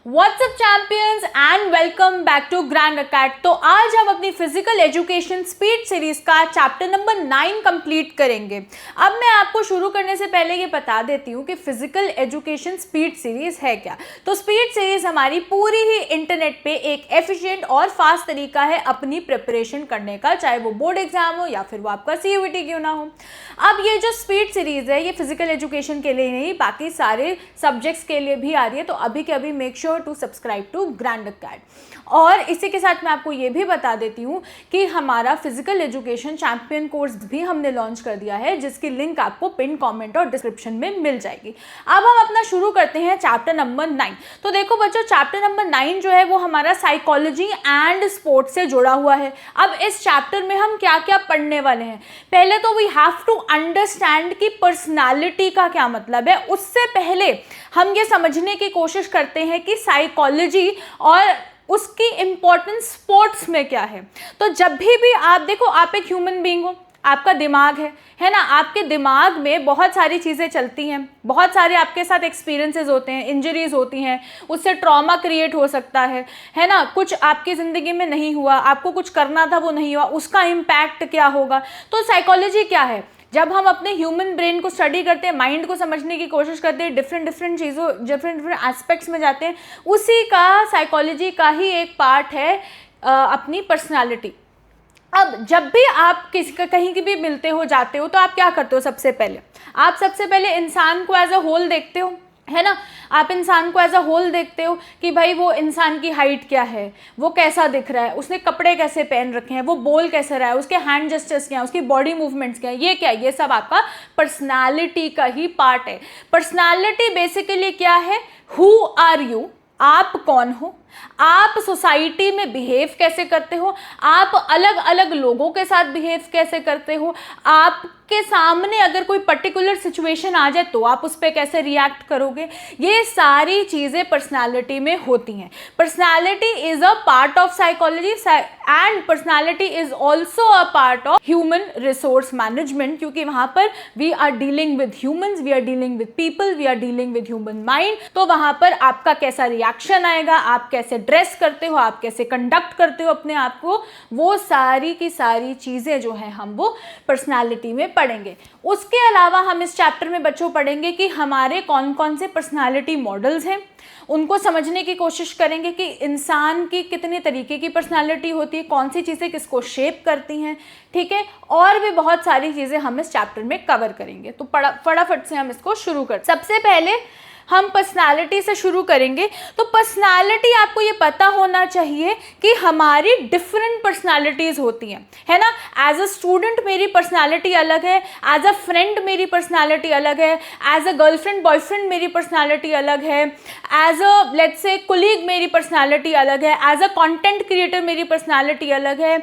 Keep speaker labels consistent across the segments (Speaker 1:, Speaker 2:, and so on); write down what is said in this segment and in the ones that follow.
Speaker 1: WhatsApp champions and welcome back to Grand Academy. तो आज हम अपनी फिजिकल एजुकेशन स्पीड सीरीज का चैप्टर नंबर 9 कंप्लीट करेंगे। अब मैं आपको शुरू करने से पहले ये बता देती हूँ कि फिजिकल एजुकेशन स्पीड सीरीज है क्या। तो स्पीड सीरीज हमारी पूरी ही इंटरनेट पे एक एफिशिएंट और फास्ट तरीका है अपनी प्रिपरेशन करने का, चाहे वो बोर्ड एग्जाम हो या फिर वो आपका CUET क्यों ना हो। अब ये जो स्पीड सीरीज है ये फिजिकल एजुकेशन के लिए नहीं, बाकी सारे सब्जेक्ट्स के लिए भी आ रही है। तो अभी के अभी make sure to subscribe to Grand Academy. और इसी के साथ मैं आपको ये भी बता देती हूँ कि हमारा फिजिकल एजुकेशन चैंपियन कोर्स भी हमने लॉन्च कर दिया है, जिसकी लिंक आपको पिन कमेंट और डिस्क्रिप्शन में मिल जाएगी। अब हम अपना शुरू करते हैं चैप्टर नंबर 9। तो देखो बच्चों, चैप्टर नंबर 9 जो है वो हमारा साइकोलॉजी एंड स्पोर्ट्स से जुड़ा हुआ है। अब इस चैप्टर में हम क्या क्या पढ़ने वाले हैं, पहले तो वी हैव टू अंडरस्टैंड कि पर्सनालिटी का क्या मतलब है। उससे पहले हम ये समझने की कोशिश करते हैं कि साइकोलॉजी और उसकी इंपॉर्टेंस स्पोर्ट्स में क्या है। तो जब भी आप देखो, आप एक ह्यूमन बीइंग हो, आपका दिमाग है ना, आपके दिमाग में बहुत सारी चीज़ें चलती हैं, बहुत सारे आपके साथ एक्सपीरियंसेस होते हैं, इंजरीज होती हैं, उससे ट्रॉमा क्रिएट हो सकता है ना। कुछ आपकी ज़िंदगी में नहीं हुआ, आपको कुछ करना था वो नहीं हुआ, उसका इम्पैक्ट क्या होगा। तो साइकोलॉजी क्या है, जब हम अपने ह्यूमन ब्रेन को स्टडी करते हैं, माइंड को समझने की कोशिश करते हैं, डिफरेंट चीज़ों डिफरेंट एस्पेक्ट्स में जाते हैं, उसी का साइकोलॉजी का ही एक पार्ट है अपनी पर्सनालिटी। अब जब भी आप किसी का कहीं की भी मिलते हो, जाते हो, तो आप क्या करते हो, सबसे पहले इंसान को एज अ होल देखते हो, है ना। आप इंसान को एज अ होल देखते हो कि भाई वो इंसान की हाइट क्या है, वो कैसा दिख रहा है, उसने कपड़े कैसे पहन रखे हैं, वो बोल कैसे रहा है, उसके हैंड जेस्चर्स क्या है, उसकी बॉडी मूवमेंट्स क्या है, ये क्या है, ये सब आपका पर्सनालिटी का ही पार्ट है। पर्सनालिटी बेसिकली क्या है, हु आर यू, आप कौन हो, आप सोसाइटी में बिहेव कैसे करते हो, आप अलग अलग लोगों के साथ बिहेव कैसे करते हो, आपके सामने अगर कोई पर्टिकुलर सिचुएशन आ जाए तो आप उस पर कैसे रिएक्ट करोगे, ये सारी चीज़ें पर्सनालिटी में होती हैं। Personality is a part of psychology and personality is also a part of human resource management, क्योंकि वहाँ पर we are dealing with humans, we are dealing with people, we are dealing with human mind. तो वहाँ पर आपका कैसा reaction आएगा, आप कैसे ड्रेस करते हो, आप कैसे कंडक्ट करते हो अपने आप को, वो सारी की सारी चीज़ें जो हैं हम वो पर्सनालिटी में पढ़ेंगे। उसके अलावा हम इस चैप्टर में बच्चों पढ़ेंगे कि हमारे कौन कौन से पर्सनालिटी मॉडल्स हैं, उनको समझने की कोशिश करेंगे कि इंसान की कितने तरीके की पर्सनालिटी होती है, कौन सी चीज़ें किसको शेप करती हैं, ठीक है। और भी बहुत सारी चीज़ें हम इस चैप्टर में कवर करेंगे। तो फटाफट से हम इसको शुरू करते हैं। सबसे पहले हम पर्सनालिटी से शुरू करेंगे। तो पर्सनालिटी, आपको ये पता होना चाहिए कि हमारी डिफरेंट पर्सनालिटीज़ होती हैं, है ना। एज अ स्टूडेंट मेरी पर्सनालिटी अलग है, एज अ फ्रेंड मेरी पर्सनालिटी अलग है, एज अ गर्लफ्रेंड बॉयफ्रेंड मेरी पर्सनालिटी अलग है, as a let's say colleague मेरी पर्सनालिटी अलग है, एज अ कंटेंट क्रिएटर मेरी पर्सनालिटी अलग है,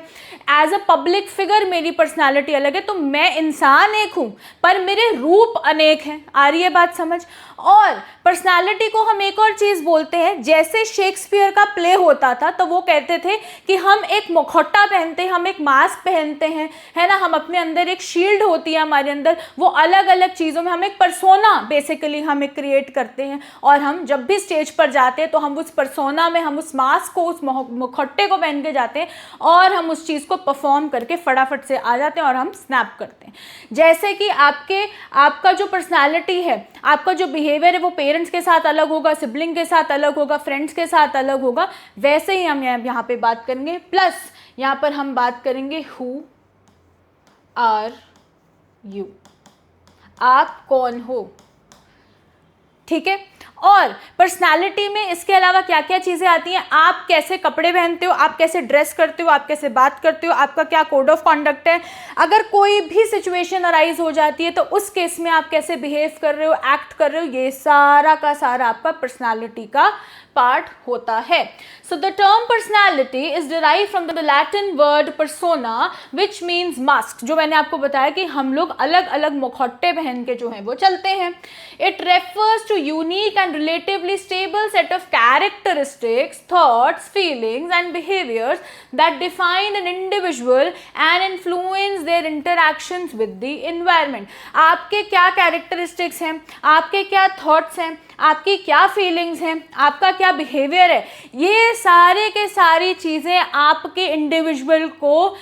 Speaker 1: एज अ पब्लिक फिगर मेरी पर्सनालिटी अलग है। तो मैं इंसान एक हूँ पर मेरे रूप अनेक हैं। आ रही है बात समझ। और पर्सनालिटी को हम एक और चीज़ बोलते हैं, जैसे शेक्सपियर का प्ले होता था तो वो कहते थे कि हम एक मुखौटा पहनते हैं, हम एक मास्क पहनते हैं, है ना, हम अपने अंदर एक शील्ड होती है हमारे अंदर, वो अलग अलग चीज़ों में हम एक पर्सोना बेसिकली हम एक क्रिएट करते हैं। और हम जब भी स्टेज पर जाते हैं तो हम उस पर्सोना में, हम उस मास्क को, उस मुखौटे को पहन के जाते हैं और हम उस चीज़ को परफॉर्म करके फटाफट से आ जाते हैं और हम स्नैप करते हैं। जैसे कि आपका जो पर्सनालिटी है, आपका जो बिहेवियर है वो पेरेंट्स के साथ अलग होगा, सिबलिंग के साथ अलग होगा, फ्रेंड्स के साथ अलग होगा, वैसे ही हम यहाँ पे बात करेंगे। प्लस यहाँ पर हम बात करेंगे हु आर यू, आप कौन हो, ठीक है। और पर्सनालिटी में इसके अलावा क्या क्या चीज़ें आती हैं, आप कैसे कपड़े पहनते हो, आप कैसे ड्रेस करते हो, आप कैसे बात करते हो, आपका क्या कोड ऑफ कॉन्डक्ट है, अगर कोई भी सिचुएशन अराइज हो जाती है तो उस केस में आप कैसे बिहेव कर रहे हो, एक्ट कर रहे हो, ये सारा का सारा आपका पर्सनालिटी का पार्ट होता है। So the term personality is derived from the Latin word persona which means mask, जो मैंने आपको बताया कि हम लोग अलग अलग मुखौटे पहन के जो हैं वो चलते हैं। It refers to unique unique and relatively stable set of characteristics, thoughts, feelings and behaviours that define an individual and influence their interactions with the environment. आपके क्या कैरेक्टरिस्टिक्स हैं, आपके क्या थॉट्स हैं, आपकी क्या फीलिंग्स हैं, आपका क्या बिहेवियर है, ये सारे के सारी चीज़ें आपके इंडिविजुअल को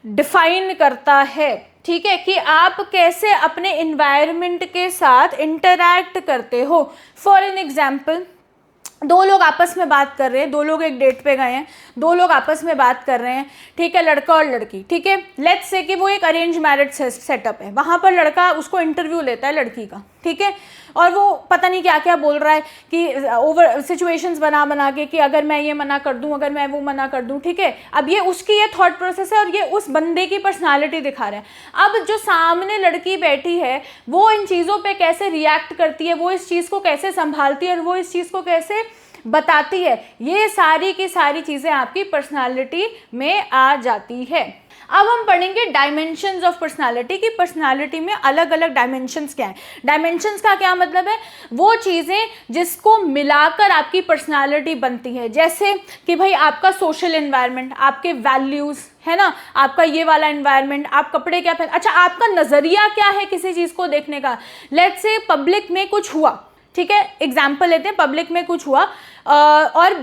Speaker 1: डिफाइन करता है। ठीक है, कि आप कैसे अपने इन्वायरमेंट के साथ इंटरैक्ट करते हो। फॉर एन एग्जाम्पल, दो लोग आपस में बात कर रहे हैं, दो लोग एक डेट पे गए हैं, दो लोग आपस में बात कर रहे हैं, ठीक है, लड़का और लड़की, ठीक है, लेट्स से कि वो एक अरेंज मैरिज सेटअप है, वहाँ पर लड़का उसको इंटरव्यू लेता है लड़की का, ठीक है, और वो पता नहीं क्या क्या बोल रहा है कि ओवर सिचुएशंस बना बना के कि अगर मैं ये मना कर दूं, अगर मैं वो मना कर दूं, ठीक है। अब ये उसकी ये थॉट प्रोसेस है और ये उस बंदे की पर्सनालिटी दिखा रहा है। अब जो सामने लड़की बैठी है वो इन चीज़ों पे कैसे रिएक्ट करती है, वो इस चीज़ को कैसे संभालती है और वो इस चीज़ को कैसे बताती है, ये सारी की सारी चीज़ें आपकी पर्सनालिटी में आ जाती है। अब हम पढ़ेंगे डायमेंशंस ऑफ पर्सनालिटी की पर्सनालिटी में अलग अलग डायमेंशंस क्या है। डायमेंशंस का क्या मतलब है, वो चीज़ें जिसको मिलाकर आपकी पर्सनालिटी बनती है। जैसे कि भाई आपका सोशल एनवायरनमेंट, आपके वैल्यूज़, है ना, आपका ये वाला एनवायरनमेंट, आप कपड़े क्या पहन, अच्छा आपका नज़रिया क्या है किसी चीज़ को देखने का। लेट्स से पब्लिक में कुछ हुआ, ठीक है, एग्जाम्पल लेते हैं, पब्लिक में कुछ हुआ और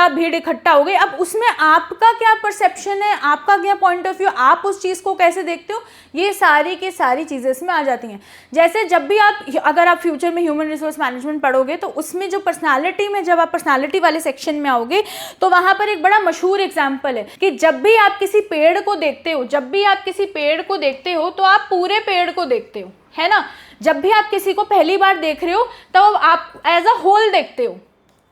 Speaker 1: भीड़ इकट्ठा हो गई। अब उसमें आपका क्या परसेप्शन है, आपका क्या पॉइंट ऑफ व्यू, आप उस चीज़ को कैसे देखते हो, ये सारी की सारी चीज़ें इसमें आ जाती हैं। जैसे जब भी अगर आप फ्यूचर में ह्यूमन रिसोर्स मैनेजमेंट पढ़ोगे तो उसमें जो पर्सनालिटी में, जब आप पर्सनालिटी वाले सेक्शन में आओगे तो वहाँ पर एक बड़ा मशहूर एग्जाम्पल है कि जब भी आप किसी पेड़ को देखते हो, जब भी आप किसी पेड़ को देखते हो तो आप पूरे पेड़ को देखते हो, है ना। जब भी आप किसी को पहली बार देख रहे हो तब आप एज अ होल देखते हो,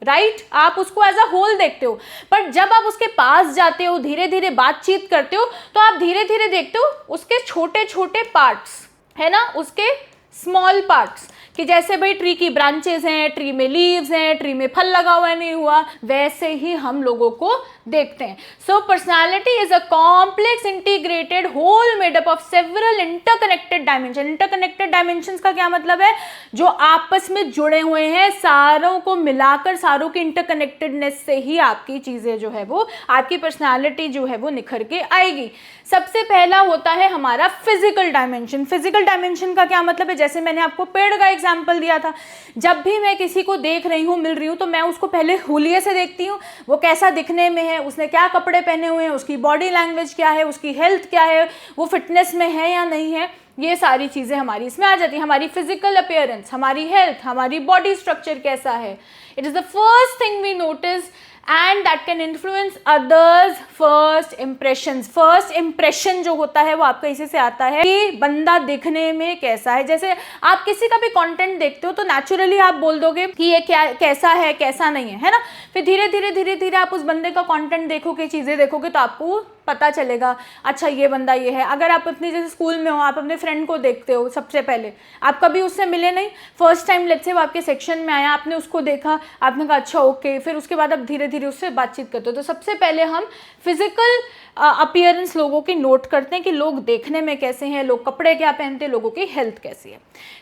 Speaker 1: राइट, आप उसको एज अ होल देखते हो। पर जब आप उसके पास जाते हो, धीरे धीरे बातचीत करते हो, तो आप धीरे धीरे देखते हो उसके छोटे छोटे पार्ट्स, है ना, उसके स्मॉल पार्ट्स, कि जैसे भाई ट्री की ब्रांचेस हैं, ट्री में लीव्स हैं, ट्री में फल लगा हुआ नहीं हुआ, वैसे ही हम लोगों को देखते हैं। So personality is a complex integrated whole made up of several interconnected dimension. Interconnected dimensions का क्या मतलब है, जो आपस में जुड़े हुए हैं, सारों को मिलाकर, सारों की इंटरकनेक्टेडनेस से ही आपकी चीजें जो है वो, आपकी पर्सनालिटी जो है वो निखर के आएगी। सबसे पहला होता है हमारा फिजिकल डायमेंशन। फिजिकल डायमेंशन का क्या मतलब है, जैसे मैंने आपको पेड़ का एग्जाम्पल दिया था, जब भी मैं किसी को देख रही हूँ, मिल रही हूँ, तो मैं उसको पहले हुलिये से देखती हूँ, वो कैसा दिखने में है, उसने क्या कपड़े पहने हुए हैं, उसकी बॉडी लैंग्वेज क्या है, उसकी हेल्थ क्या है, वो फिटनेस में है या नहीं है, ये सारी चीज़ें हमारी इसमें आ जाती है। हमारी फिजिकल अपीयरेंस, हमारी हेल्थ, हमारी बॉडी स्ट्रक्चर कैसा है, it is the first thing we notice and that can influence others first impression. First impression जो होता है वो आपका इसी से आता है कि बंदा दिखने में कैसा है। जैसे आप किसी का भी कंटेंट देखते हो तो नेचुरली आप बोल दोगे कि ये क्या, कैसा है, कैसा नहीं है ना। फिर धीरे धीरे आप उस बंदे का कंटेंट देखोगे, चीज़ें देखोगे, तो आपको पता चलेगा अच्छा ये बंदा ये है। अगर आप अपनी, जैसे स्कूल में हो, आप अपने फ्रेंड को देखते हो, सबसे पहले आप कभी उससे मिले नहीं, फर्स्ट टाइम लेट्स से वो आपके सेक्शन में आया, आपने उसको देखा, आपने कहा अच्छा ओके, फिर उसके बाद आप धीरे धीरे उससे बातचीत करते हो। तो सबसे पहले हम फिजिकल अपीयरेंस लोगों की नोट करते हैं कि लोग देखने में कैसे हैं, लोग कपड़े क्या पहनते हैं, लोगों की हेल्थ कैसी है।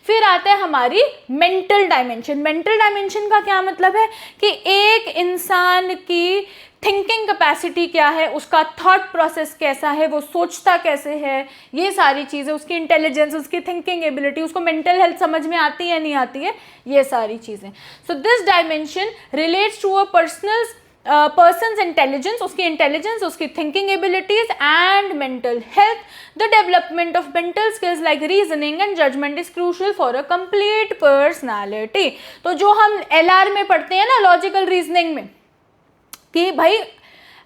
Speaker 1: फिर आता है हमारी मेंटल डायमेंशन। मेंटल डायमेंशन का क्या मतलब है कि एक इंसान की थिंकिंग कैपेसिटी क्या है, उसका थॉट प्रोसेस कैसा है, वो सोचता कैसे है, ये सारी चीज़ें, उसकी इंटेलिजेंस, उसकी थिंकिंग एबिलिटी, उसको मेंटल हेल्थ समझ में आती है नहीं आती है, ये सारी चीज़ें। So this dimension relates to a person's intelligence, उसकी thinking abilities and mental health. The development of mental skills like reasoning and judgement is crucial for a complete personality. तो जो हम LR में पढ़ते हैं ना, लॉजिकल रीजनिंग में, कि भाई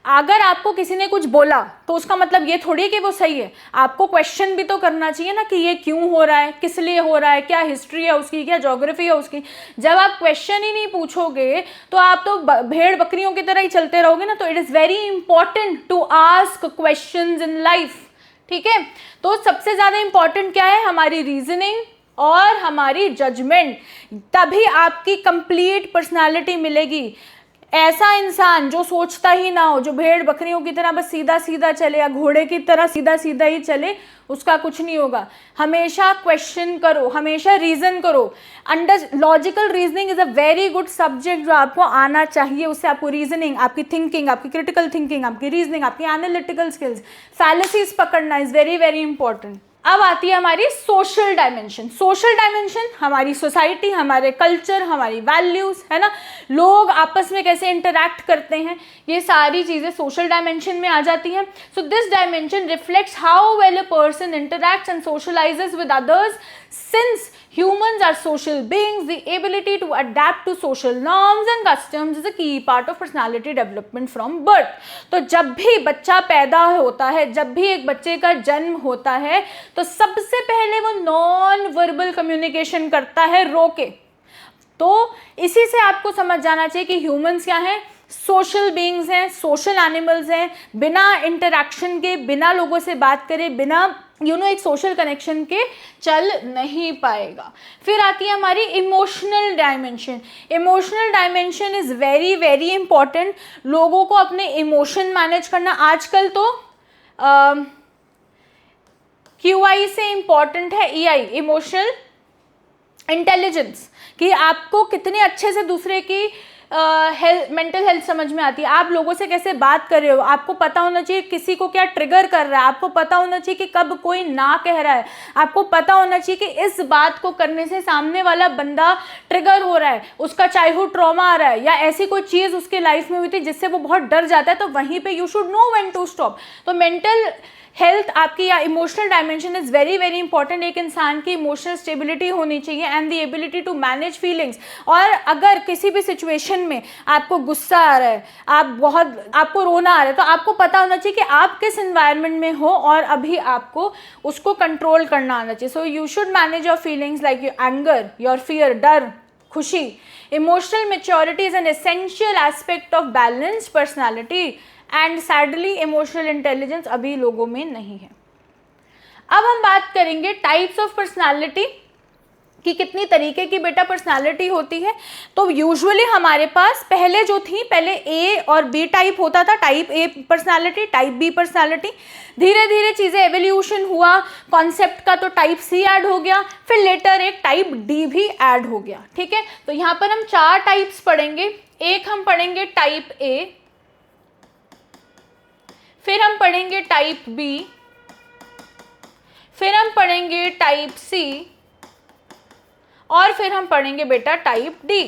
Speaker 1: अगर आपको किसी ने कुछ बोला तो उसका मतलब ये थोड़ी है कि वो सही है, आपको क्वेश्चन भी तो करना चाहिए ना कि ये क्यों हो रहा है, किस लिए हो रहा है, क्या हिस्ट्री है उसकी, क्या ज्योग्राफी है उसकी। जब आप क्वेश्चन ही नहीं पूछोगे तो आप तो भेड़ बकरियों की तरह ही चलते रहोगे ना। तो it is very important to ask questions in life, ठीक है। तो सबसे ज़्यादा इंपॉर्टेंट क्या है, हमारी रीजनिंग और हमारी जजमेंट, तभी आपकी कंप्लीट पर्सनालिटी मिलेगी। ऐसा इंसान जो सोचता ही ना हो, जो भेड़ बकरियों की तरह बस सीधा सीधा चले या घोड़े की तरह सीधा सीधा ही चले, उसका कुछ नहीं होगा। हमेशा क्वेश्चन करो, हमेशा रीजन करो। Logical reasoning is a very good subject जो आपको आना चाहिए। उससे आपको रीजनिंग, आपकी थिंकिंग, आपकी क्रिटिकल थिंकिंग, आपकी रीजनिंग, आपकी एनालिटिकल स्किल्स, फैलेसीज पकड़ना इज वेरी वेरी इंपॉर्टेंट। अब आती है हमारी सोशल डायमेंशन। सोशल डायमेंशन हमारी सोसाइटी, हमारे कल्चर, हमारी वैल्यूज, है ना, लोग आपस में कैसे इंटरैक्ट करते हैं, ये सारी चीजें सोशल डायमेंशन में आ जाती हैं। So this dimension reflects how well a person interacts and socialises with others. Since humans are social beings, the ability to adapt to social norms and customs is a key part of personality development from birth. तो जब भी बच्चा पैदा होता है, जब भी एक बच्चे का जन्म होता है, तो सबसे पहले वो नॉन वर्बल कम्युनिकेशन करता है रो के। तो इसी से आपको समझ जाना चाहिए कि ह्यूमंस क्या हैं, सोशल बीइंग्स हैं, सोशल एनिमल्स हैं। बिना इंटरैक्शन के, बिना लोगों से बात करे, बिना एक सोशल कनेक्शन के चल नहीं पाएगा। फिर आती है हमारी emotional dimension. Emotional dimension is very very important. लोगों को अपने इमोशन मैनेज करना, आजकल तो QI से इंपॉर्टेंट है EI, इमोशनल इंटेलिजेंस, कि आपको कितने अच्छे से दूसरे की मेंटल हेल्थ समझ में आती है, आप लोगों से कैसे बात कर रहे हो, आपको पता होना चाहिए किसी को क्या ट्रिगर कर रहा है, आपको पता होना चाहिए कि कब कोई ना कह रहा है, आपको पता होना चाहिए कि इस बात को करने से सामने वाला बंदा ट्रिगर हो रहा है, उसका चाइल्डहुड ट्रॉमा आ रहा है, या ऐसी कोई चीज़ उसके लाइफ में हुई थी जिससे वो बहुत डर जाता है, तो वहीं पे you should know when to stop. तो मेंटल हेल्थ आपकी या emotional dimension is very very important. एक इंसान की इमोशनल स्टेबिलिटी होनी चाहिए and the ability to manage feelings. और अगर किसी भी सिचुएशन में आपको गुस्सा आ रहा है, आपको रोना आ रहा है, तो आपको पता होना चाहिए कि आप किस एनवायरनमेंट में हो और अभी आपको उसको कंट्रोल करना आना चाहिए। सो you should manage your feelings like your anger, your fear, डर, खुशी। Emotional maturity is an essential aspect of balanced personality and sadly emotional intelligence अभी लोगों में नहीं है। अब हम बात करेंगे टाइप्स ऑफ पर्सनालिटी कि कितनी तरीके की बेटा पर्सनालिटी होती है। तो यूजुअली हमारे पास पहले जो थी, पहले A और B टाइप होता था, type A personality, type B personality. धीरे धीरे चीज़ें एवोल्यूशन हुआ कॉन्सेप्ट का, तो टाइप C ऐड हो गया, फिर लेटर एक टाइप D भी ऐड हो गया। ठीक है, तो यहाँ पर हम 4 टाइप्स पढ़ेंगे। एक हम पढ़ेंगे टाइप A, फिर हम पढ़ेंगे टाइप B, फिर हम पढ़ेंगे टाइप C, और फिर हम पढ़ेंगे बेटा टाइप D।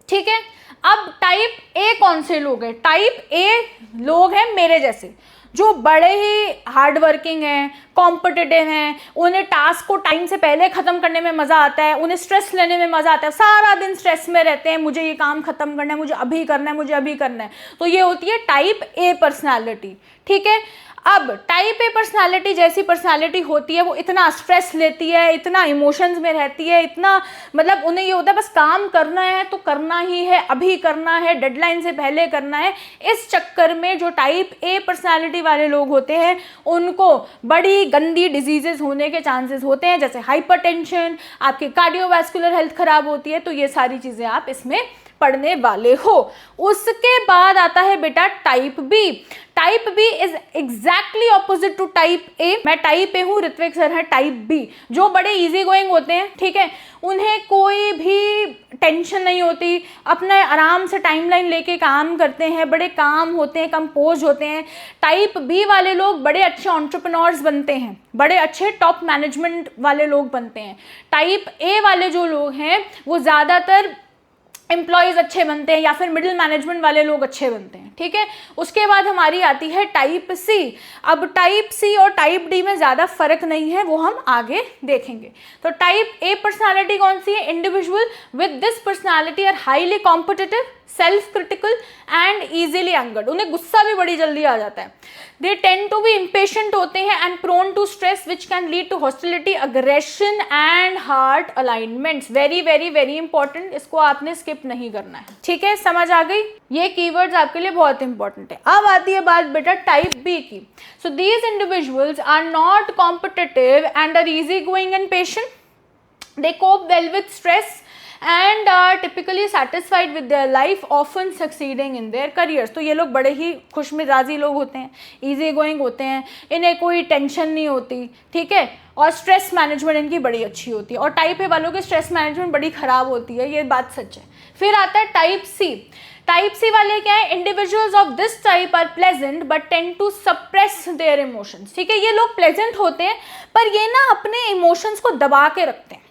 Speaker 1: ठीक है, अब टाइप A कौन से लोग हैं? टाइप A लोग हैं मेरे जैसे, जो बड़े ही हार्ड वर्किंग हैं, कॉम्पिटिटिव हैं, उन्हें टास्क को टाइम से पहले ख़त्म करने में मज़ा आता है, उन्हें स्ट्रेस लेने में मज़ा आता है, सारा दिन स्ट्रेस में रहते हैं, मुझे ये काम ख़त्म करना है, मुझे अभी करना है, मुझे अभी करना है। तो ये होती है टाइप A पर्सनालिटी। ठीक है, अब टाइप A पर्सनालिटी जैसी पर्सनालिटी होती है, वो इतना स्ट्रेस लेती है, इतना इमोशंस में रहती है, इतना मतलब उन्हें ये होता है बस काम करना है तो करना ही है, अभी करना है, डेडलाइन से पहले करना है। इस चक्कर में जो टाइप A पर्सनालिटी वाले लोग होते हैं उनको बड़ी गंदी डिजीजेस होने के चांसेस होते हैं, जैसे हाइपरटेंशन, आपकी कार्डियोवैस्कुलर हेल्थ खराब होती है। तो ये सारी चीज़ें आप इसमें पढ़ने वाले हो। उसके बाद आता है बेटा type B. Type B is exactly opposite to type A. मैं टाइप ए हूँ, ऋत्विक सर है टाइप बी, जो बड़े इजी गोइंग होते हैं। ठीक है, उन्हें कोई भी टेंशन नहीं होती, अपने आराम से टाइमलाइन लेके काम करते हैं, बड़े काम होते हैं, कंपोज होते हैं। टाइप बी वाले लोग बड़े अच्छे एंटरप्रेन्योर्स बनते हैं, बड़े अच्छे टॉप मैनेजमेंट वाले लोग बनते हैं। टाइप ए वाले जो लोग हैं वो ज़्यादातर एम्प्लॉयज़ अच्छे बनते हैं या फिर मिडिल मैनेजमेंट वाले लोग अच्छे बनते हैं। ठीक है, उसके बाद हमारी आती है टाइप सी। अब टाइप सी और टाइप डी में ज़्यादा फर्क नहीं है, वो हम आगे देखेंगे। तो टाइप ए पर्सनालिटी कौन सी है? Individual with this personality are highly competitive, self critical and easily angered. उन्हें गुस्सा भी बड़ी जल्दी आ जाता है। They tend to be impatient होते हैं and prone to stress which can lead to hostility, aggression and heart alignments. Very very very important, इसको आपने स्किप नहीं करना है। ठीक है, समझ आ गई? ये कीवर्ड्स आपके लिए बहुत इंपॉर्टेंट है। अब आती है बात बेटा टाइप बी की। So these individuals are not competitive and are easy going and patient. They cope well with stress and are typically satisfied with their life, often succeeding in their careers. तो ये लोग बड़े ही खुश मिजाजी लोग होते हैं, easy going होते हैं, इन्हें कोई टेंशन नहीं होती, ठीक है, और स्ट्रेस मैनेजमेंट इनकी बड़ी अच्छी होती है। और टाइप ए वालों की स्ट्रेस मैनेजमेंट बड़ी ख़राब होती है, ये बात सच है। फिर आता है टाइप सी। टाइप सी वाले क्या है, individuals of this type are pleasant but tend to suppress their emotions. ठीक है, ये लोग प्लेजेंट होते हैं पर ये ना अपने इमोशंस को दबा के रखते हैं,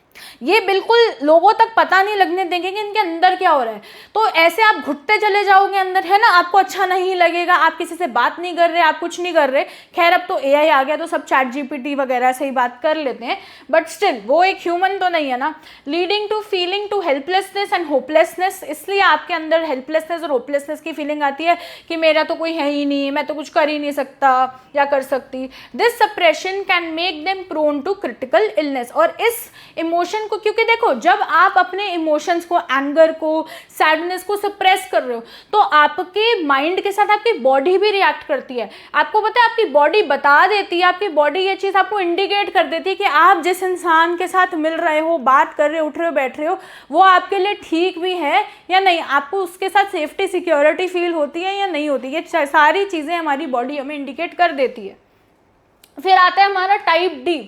Speaker 1: ये बिल्कुल लोगों तक पता नहीं लगने देंगे कि इनके अंदर क्या हो रहा है। तो ऐसे आप घुटते चले जाओगे अंदर, है ना, आपको अच्छा नहीं लगेगा, आप किसी से बात नहीं कर रहे, आप कुछ नहीं कर रहे। खैर अब तो एआई आ गया तो सब चैट जीपीटी वगैरह से ही बात कर लेते हैं, बट स्टिल वो एक ह्यूमन तो नहीं है ना। Leading to feeling to helplessness and hopelessness, इसलिए आपके अंदर हेल्पलेसनेस और होपलेसनेस की फीलिंग आती है कि मेरा तो कोई है ही नहीं, मैं तो कुछ कर ही नहीं सकता या कर सकती। This suppression can make them prone to critical illness. और इस इमोशन को, क्योंकि देखो जब आप अपने इमोशंस को, एंगर को, सैडनेस को सप्रेस कर रहे हो तो आपके माइंड के साथ आपकी बॉडी भी रिएक्ट करती है। आपको पता है, आपकी बॉडी बता देती है, आपकी बॉडी ये चीज़ आपको इंडिकेट कर देती है कि आप जिस इंसान के साथ मिल रहे हो, बात कर रहे हो, उठ रहे हो, बैठ रहे हो, वो आपके लिए ठीक भी है या नहीं, आपको उसके साथ सेफ्टी सिक्योरिटी फील होती है या नहीं होती। ये सारी चीज़ें हमारी बॉडी हमें इंडिकेट कर देती है। फिर आता है हमारा type D.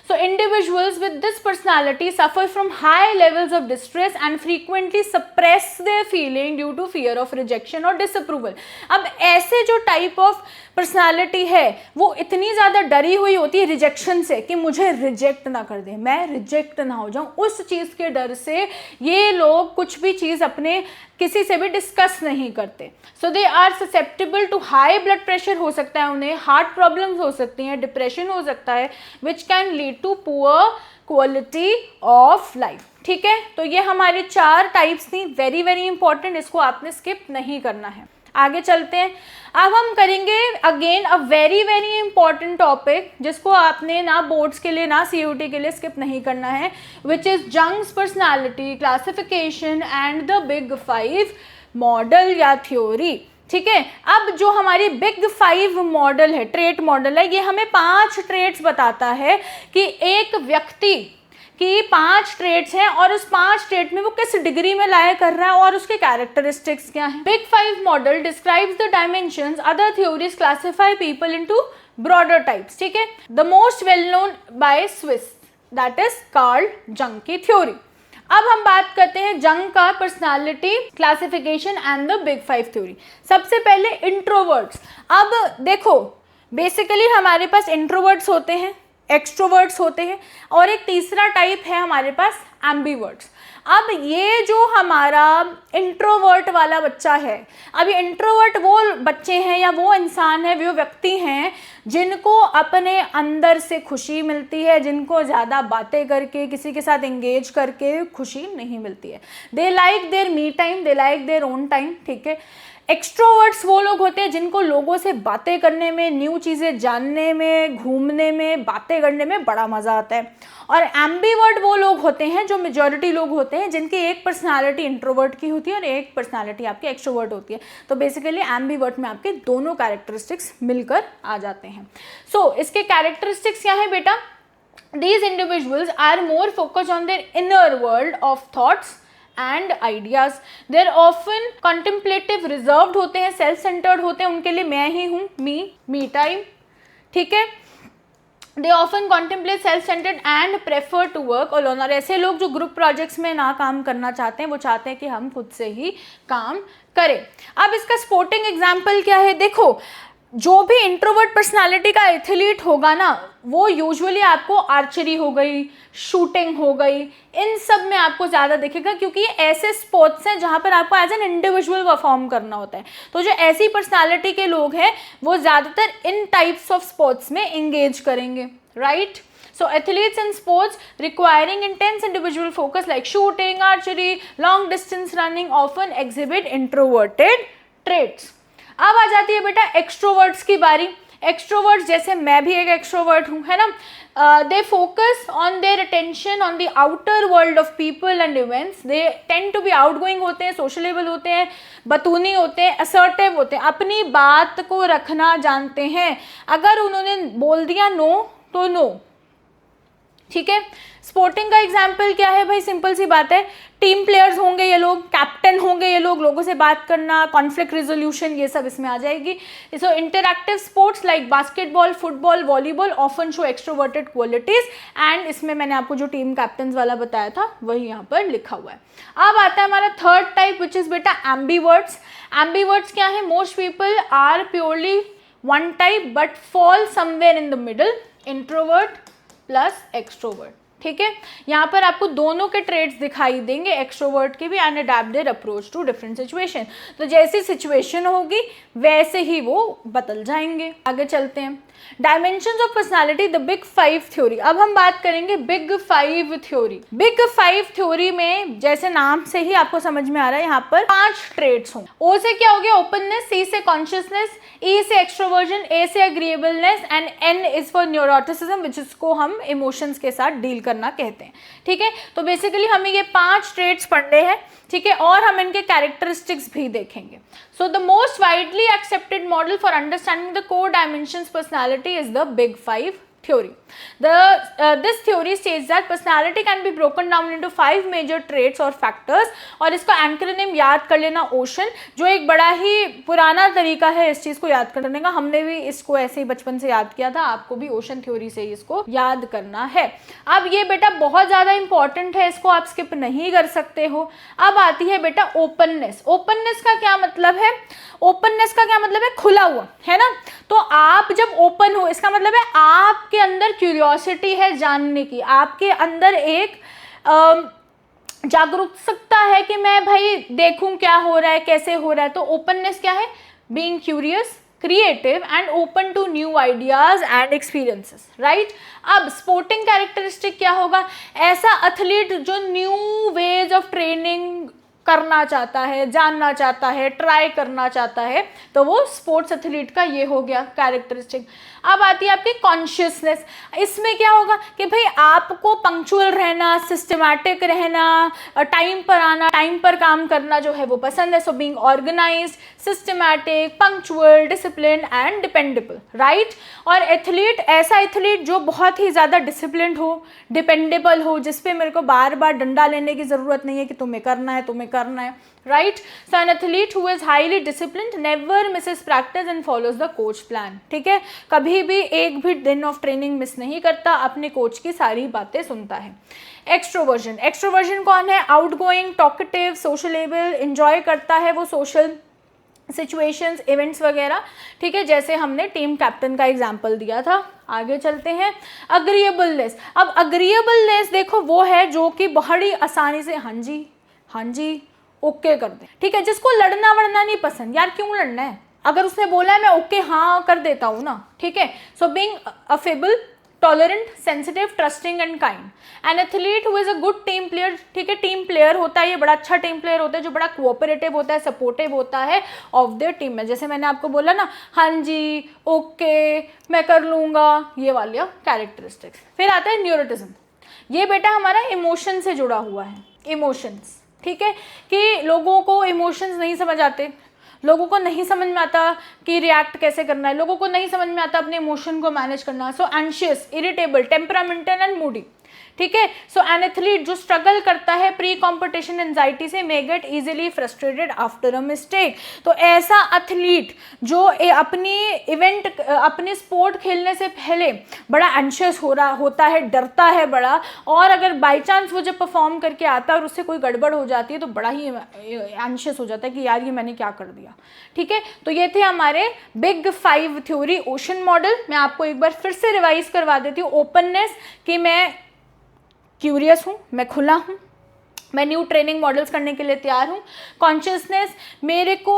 Speaker 1: So individuals with this personality suffer from high levels of distress and frequently suppress their feeling due to fear of rejection और disapproval। अब ऐसे जो टाइप ऑफ पर्सनालिटी है वो इतनी ज़्यादा डरी हुई होती है रिजेक्शन से कि मुझे रिजेक्ट ना कर दे, मैं रिजेक्ट ना हो जाऊं, उस चीज़ के डर से ये लोग कुछ भी चीज़ अपने किसी से भी डिस्कस नहीं करते। So they are susceptible to high blood pressure हो सकता है, उन्हें हार्ट प्रॉब्लम्स हो सकती हैं, डिप्रेशन हो सकता है, which can lead to poor quality of life. ठीक है, तो ये हमारे 4 टाइप्स थी, वेरी वेरी इंपॉर्टेंट, इसको आपने स्किप नहीं करना है। आगे चलते हैं, अब हम करेंगे again a very very important topic जिसको आपने ना बोर्ड्स के लिए ना सीयूटी के लिए स्किप नहीं करना है, which is Jung's personality classification and the big 5 model या थ्योरी। ठीक है, अब जो हमारी बिग 5 मॉडल है, ट्रेट मॉडल है, ये हमें 5 ट्रेट्स बताता है कि एक व्यक्ति कि 5 ट्रेट्स हैं और उस 5 ट्रेट में वो किस डिग्री में लाया कर रहा है और उसके कैरेक्टरिस्टिक्स क्या हैं। Big 5 model describes the dimensions, other theories classify people into broader types. ठीक है, the most well known by Swiss, that is Karl जंग की थ्योरी। अब हम बात करते हैं जंग का personality classification and the big 5 theory. सबसे पहले इंट्रोवर्ट्स। अब देखो बेसिकली हमारे पास इंट्रोवर्ट्स होते हैं, एक्सट्रोवर्ट्स होते हैं और एक तीसरा टाइप है हमारे पास एम्बीवर्ट्स। अब ये जो हमारा इंट्रोवर्ट वाला बच्चा है, अब ये इंट्रोवर्ट वो बच्चे हैं या वो इंसान है, वो व्यक्ति हैं जिनको अपने अंदर से खुशी मिलती है, जिनको ज़्यादा बातें करके किसी के साथ एंगेज करके खुशी नहीं मिलती है। They like their me time, they like their own time. ठीक है, एक्सट्रोवर्ट्स वो लोग होते हैं जिनको लोगों से बातें करने में, न्यू चीज़ें जानने में, घूमने में, बातें करने में बड़ा मज़ा आता है। और एम्बीवर्ट वो लोग होते हैं, जो मेजॉरिटी लोग होते हैं जिनकी एक पर्सनालिटी इंट्रोवर्ट की होती है और एक पर्सनालिटी आपकी एक्सट्रोवर्ट होती है। तो बेसिकली एम्बीवर्ट में आपके दोनों कैरेक्टरिस्टिक्स मिलकर आ जाते हैं। सो इसके कैरेक्टरिस्टिक्स क्या है बेटा? These individuals are more focused on their inner world of thoughts and ideas. They're often contemplative, reserved होते हैं, self centered होते हैं, उनके लिए मैं ही हूँ, me time। ठीक है, they often contemplate self centered and prefer to work alone। और ऐसे लोग जो ग्रुप प्रोजेक्ट्स में ना काम करना चाहते हैं, वो चाहते हैं कि हम खुद से ही काम करें। अब इसका स्पोर्टिंग एग्जाम्पल क्या है? देखो जो भी इंट्रोवर्ट पर्सनालिटी का एथलीट होगा ना, वो यूजुअली आपको आर्चरी हो गई, शूटिंग हो गई, इन सब में आपको ज़्यादा दिखेगा, क्योंकि ये ऐसे स्पोर्ट्स हैं जहाँ पर आपको एज एन इंडिविजुअल परफॉर्म करना होता है। तो जो ऐसी पर्सनालिटी के लोग हैं वो ज़्यादातर इन टाइप्स ऑफ स्पोर्ट्स में एंगेज करेंगे, right? So athletes in sports requiring intense individual focus like shooting, archery, long distance running often exhibit introverted traits। अब आ जाती है बेटा एक्सट्रोवर्ट्स की बारी। एक्सट्रोवर्ट्स जैसे मैं भी एक एक्सट्रोवर्ट हूँ, है ना, they focus on their attention on the outer world of people and events. They tend to be outgoing होते हैं, सोशलेबल होते हैं, बतूनी होते हैं, असर्टिव होते हैं, अपनी बात को रखना जानते हैं। अगर उन्होंने बोल दिया नो तो नो, ठीक है। स्पोर्टिंग का एग्जाम्पल क्या है भाई, सिंपल सी बात है, टीम प्लेयर्स होंगे ये लोग, कैप्टन होंगे ये लोग, लोगों से बात करना, कॉन्फ्लिक्ट रिजोल्यूशन, ये सब इसमें आ जाएगी। So interactive sports like basketball, football, volleyball often show extroverted qualities, and इसमें मैंने आपको जो टीम कैप्टन वाला बताया था वही यहाँ पर लिखा हुआ है। अब आता है हमारा थर्ड टाइप विच इज बेटा एम्बीवर्ड्स। एम्बीवर्ड्स क्या है, most people are purely one type but fall somewhere in the middle, introvert plus extrovert. ठीक है, यहाँ पर आपको दोनों के ट्रेड्स दिखाई देंगे, एक्सट्रोवर्ट के भी, and adapt their approach to different situation. तो जैसी सिचुएशन होगी वैसे ही वो बदल जाएंगे। आगे चलते हैं, dimensions of personality, the big 5 theory. अब हम बात करेंगे बिग 5 थ्योरी। बिग 5 थ्योरी में जैसे नाम से ही आपको समझ में आ रहा है यहाँ पर 5 ट्रेड्स होंगे। ओ से क्या हो गया, ओपननेस, सी से कॉन्शियसनेस, ई से एक्सट्रोवर्जन, ए से agreeableness, and N is for neuroticism which इसको हम इमोशंस के साथ डील करना कहते हैं। ठीक है, तो बेसिकली हमें ये 5 ट्रेड्स पढ़ने हैं। ठीक है, और हम इनके कैरेक्टरिस्टिक्स भी देखेंगे। So the most widely accepted model for understanding the core dimensions personality is the big 5 theory. This theory states that personality can be broken down into 5 major traits or factors, और इसका एंक्रोनिम याद कर लेना ocean, जो एक बड़ा ही पुराना तरीका है इस चीज़ को याद करने का। हमने भी इसको ऐसे ही बचपन से याद किया था, आपको भी ओशन थ्योरी से ही इसको याद करना है। अब ये बेटा बहुत ज़्यादा इंपॉर्टेंट है, इसको आप स्किप नहीं कर सकते हो। अब आती है बेटा ओपननेस। ओपननेस का क्या मतलब है, ओपननेस का क्या मतलब है, खुला हुआ, है ना। तो आप जब ओपन हो, इसका मतलब है आपके अंदर क्यूरियोसिटी है जानने की, आपके अंदर एक जागरूकता है कि मैं भाई देखूं क्या हो रहा है, कैसे हो रहा है। तो ओपननेस क्या है, being curious, creative and open to new ideas and experiences, right. अब स्पोर्टिंग कैरेक्टरिस्टिक क्या होगा, ऐसा एथलीट जो न्यू वेज ऑफ ट्रेनिंग करना चाहता है, जानना चाहता है, ट्राई करना चाहता है, तो वो स्पोर्ट्स एथलीट का ये हो गया कैरेक्टरिस्टिक। अब आती है आपकी कॉन्शियसनेस। इसमें क्या होगा कि भाई आपको पंक्चुअल रहना, सिस्टमैटिक रहना, टाइम पर आना, टाइम पर काम करना जो है वो पसंद है। So being organised, systematic, punctual, discipline and dependable, right. और एथलीट, ऐसा एथलीट जो बहुत ही ज़्यादा डिसिप्लिन हो, डिपेंडेबल हो, जिसपे मेरे को बार बार डंडा लेने की ज़रूरत नहीं है कि तुम्हें करना है, तुम्हें करना है, right. So an athlete who is highly disciplined never Mrs practice and follows the coach plan. ठीक है, कभी भी एक भी दिन ऑफ ट्रेनिंग मिस नहीं करता, अपने कोच की सारी बातें सुनता है। एक्सट्रोवर्जन, एक्सट्रोवर्जन कौन है, आउटगोइंग, टॉकेटिव, सोशलेबल, एंजॉय करता है वो सोशल सिचुएशंस, इवेंट्स वगैरह। ठीक है, जैसे हमने टीम कैप्टन का एग्जाम्पल दिया था। आगे चलते हैं, अग्रीएबलनेस। अब अग्रीएबलनेस देखो वो है जो कि बड़ी आसानी से हाँ जी, हाँ जी, ओके कर दे। ठीक है, जिसको लड़ना वड़ना नहीं पसंद, यार क्यों लड़ना है, अगर उसने बोला है मैं ओके हाँ कर देता हूँ ना। ठीक है, so being affable, tolerant, sensitive, trusting and kind. An athlete who is a good team player. ठीक है, टीम प्लेयर होता है, ये बड़ा अच्छा टीम प्लेयर होता है जो बड़ा कोऑपरेटिव होता है, सपोर्टिव होता है ऑफ देयर टीम में। जैसे मैंने आपको बोला ना, हाँ जी, ओके, मैं कर लूँगा, ये वाला कैरेक्टरिस्टिक्स। फिर आता है न्यूरोटिज्म। ये बेटा हमारा इमोशन से जुड़ा हुआ है, इमोशंस। ठीक है, कि लोगों को इमोशंस नहीं समझ आते, लोगों को नहीं समझ में आता कि रिएक्ट कैसे करना है, लोगों को नहीं समझ में आता अपने इमोशन को मैनेज करना। So anxious, irritable, temperamental and moody. ठीक है, सो एन एथलीट जो स्ट्रगल करता है प्री कॉम्पिटिशन एंजाइटी से, may get easily frustrated after a mistake. तो ऐसा एथलीट जो अपनी इवेंट, अपनी स्पोर्ट खेलने से पहले बड़ा एंशियस होता है, डरता है बड़ा, और अगर बाई चांस वो जब परफॉर्म करके आता है और उससे कोई गड़बड़ हो जाती है तो बड़ा ही एंशियस हो जाता है कि यार ये मैंने क्या कर दिया। ठीक है, तो ये थे हमारे बिग 5 थ्योरी, ओशन मॉडल। मैं आपको एक बार फिर से रिवाइज करवा देती हूँ। ओपननेस, कि मैं क्यूरियस हूँ, मैं खुला हूँ, मैं न्यू ट्रेनिंग मॉडल्स करने के लिए तैयार हूँ। कॉन्शियसनेस, मेरे को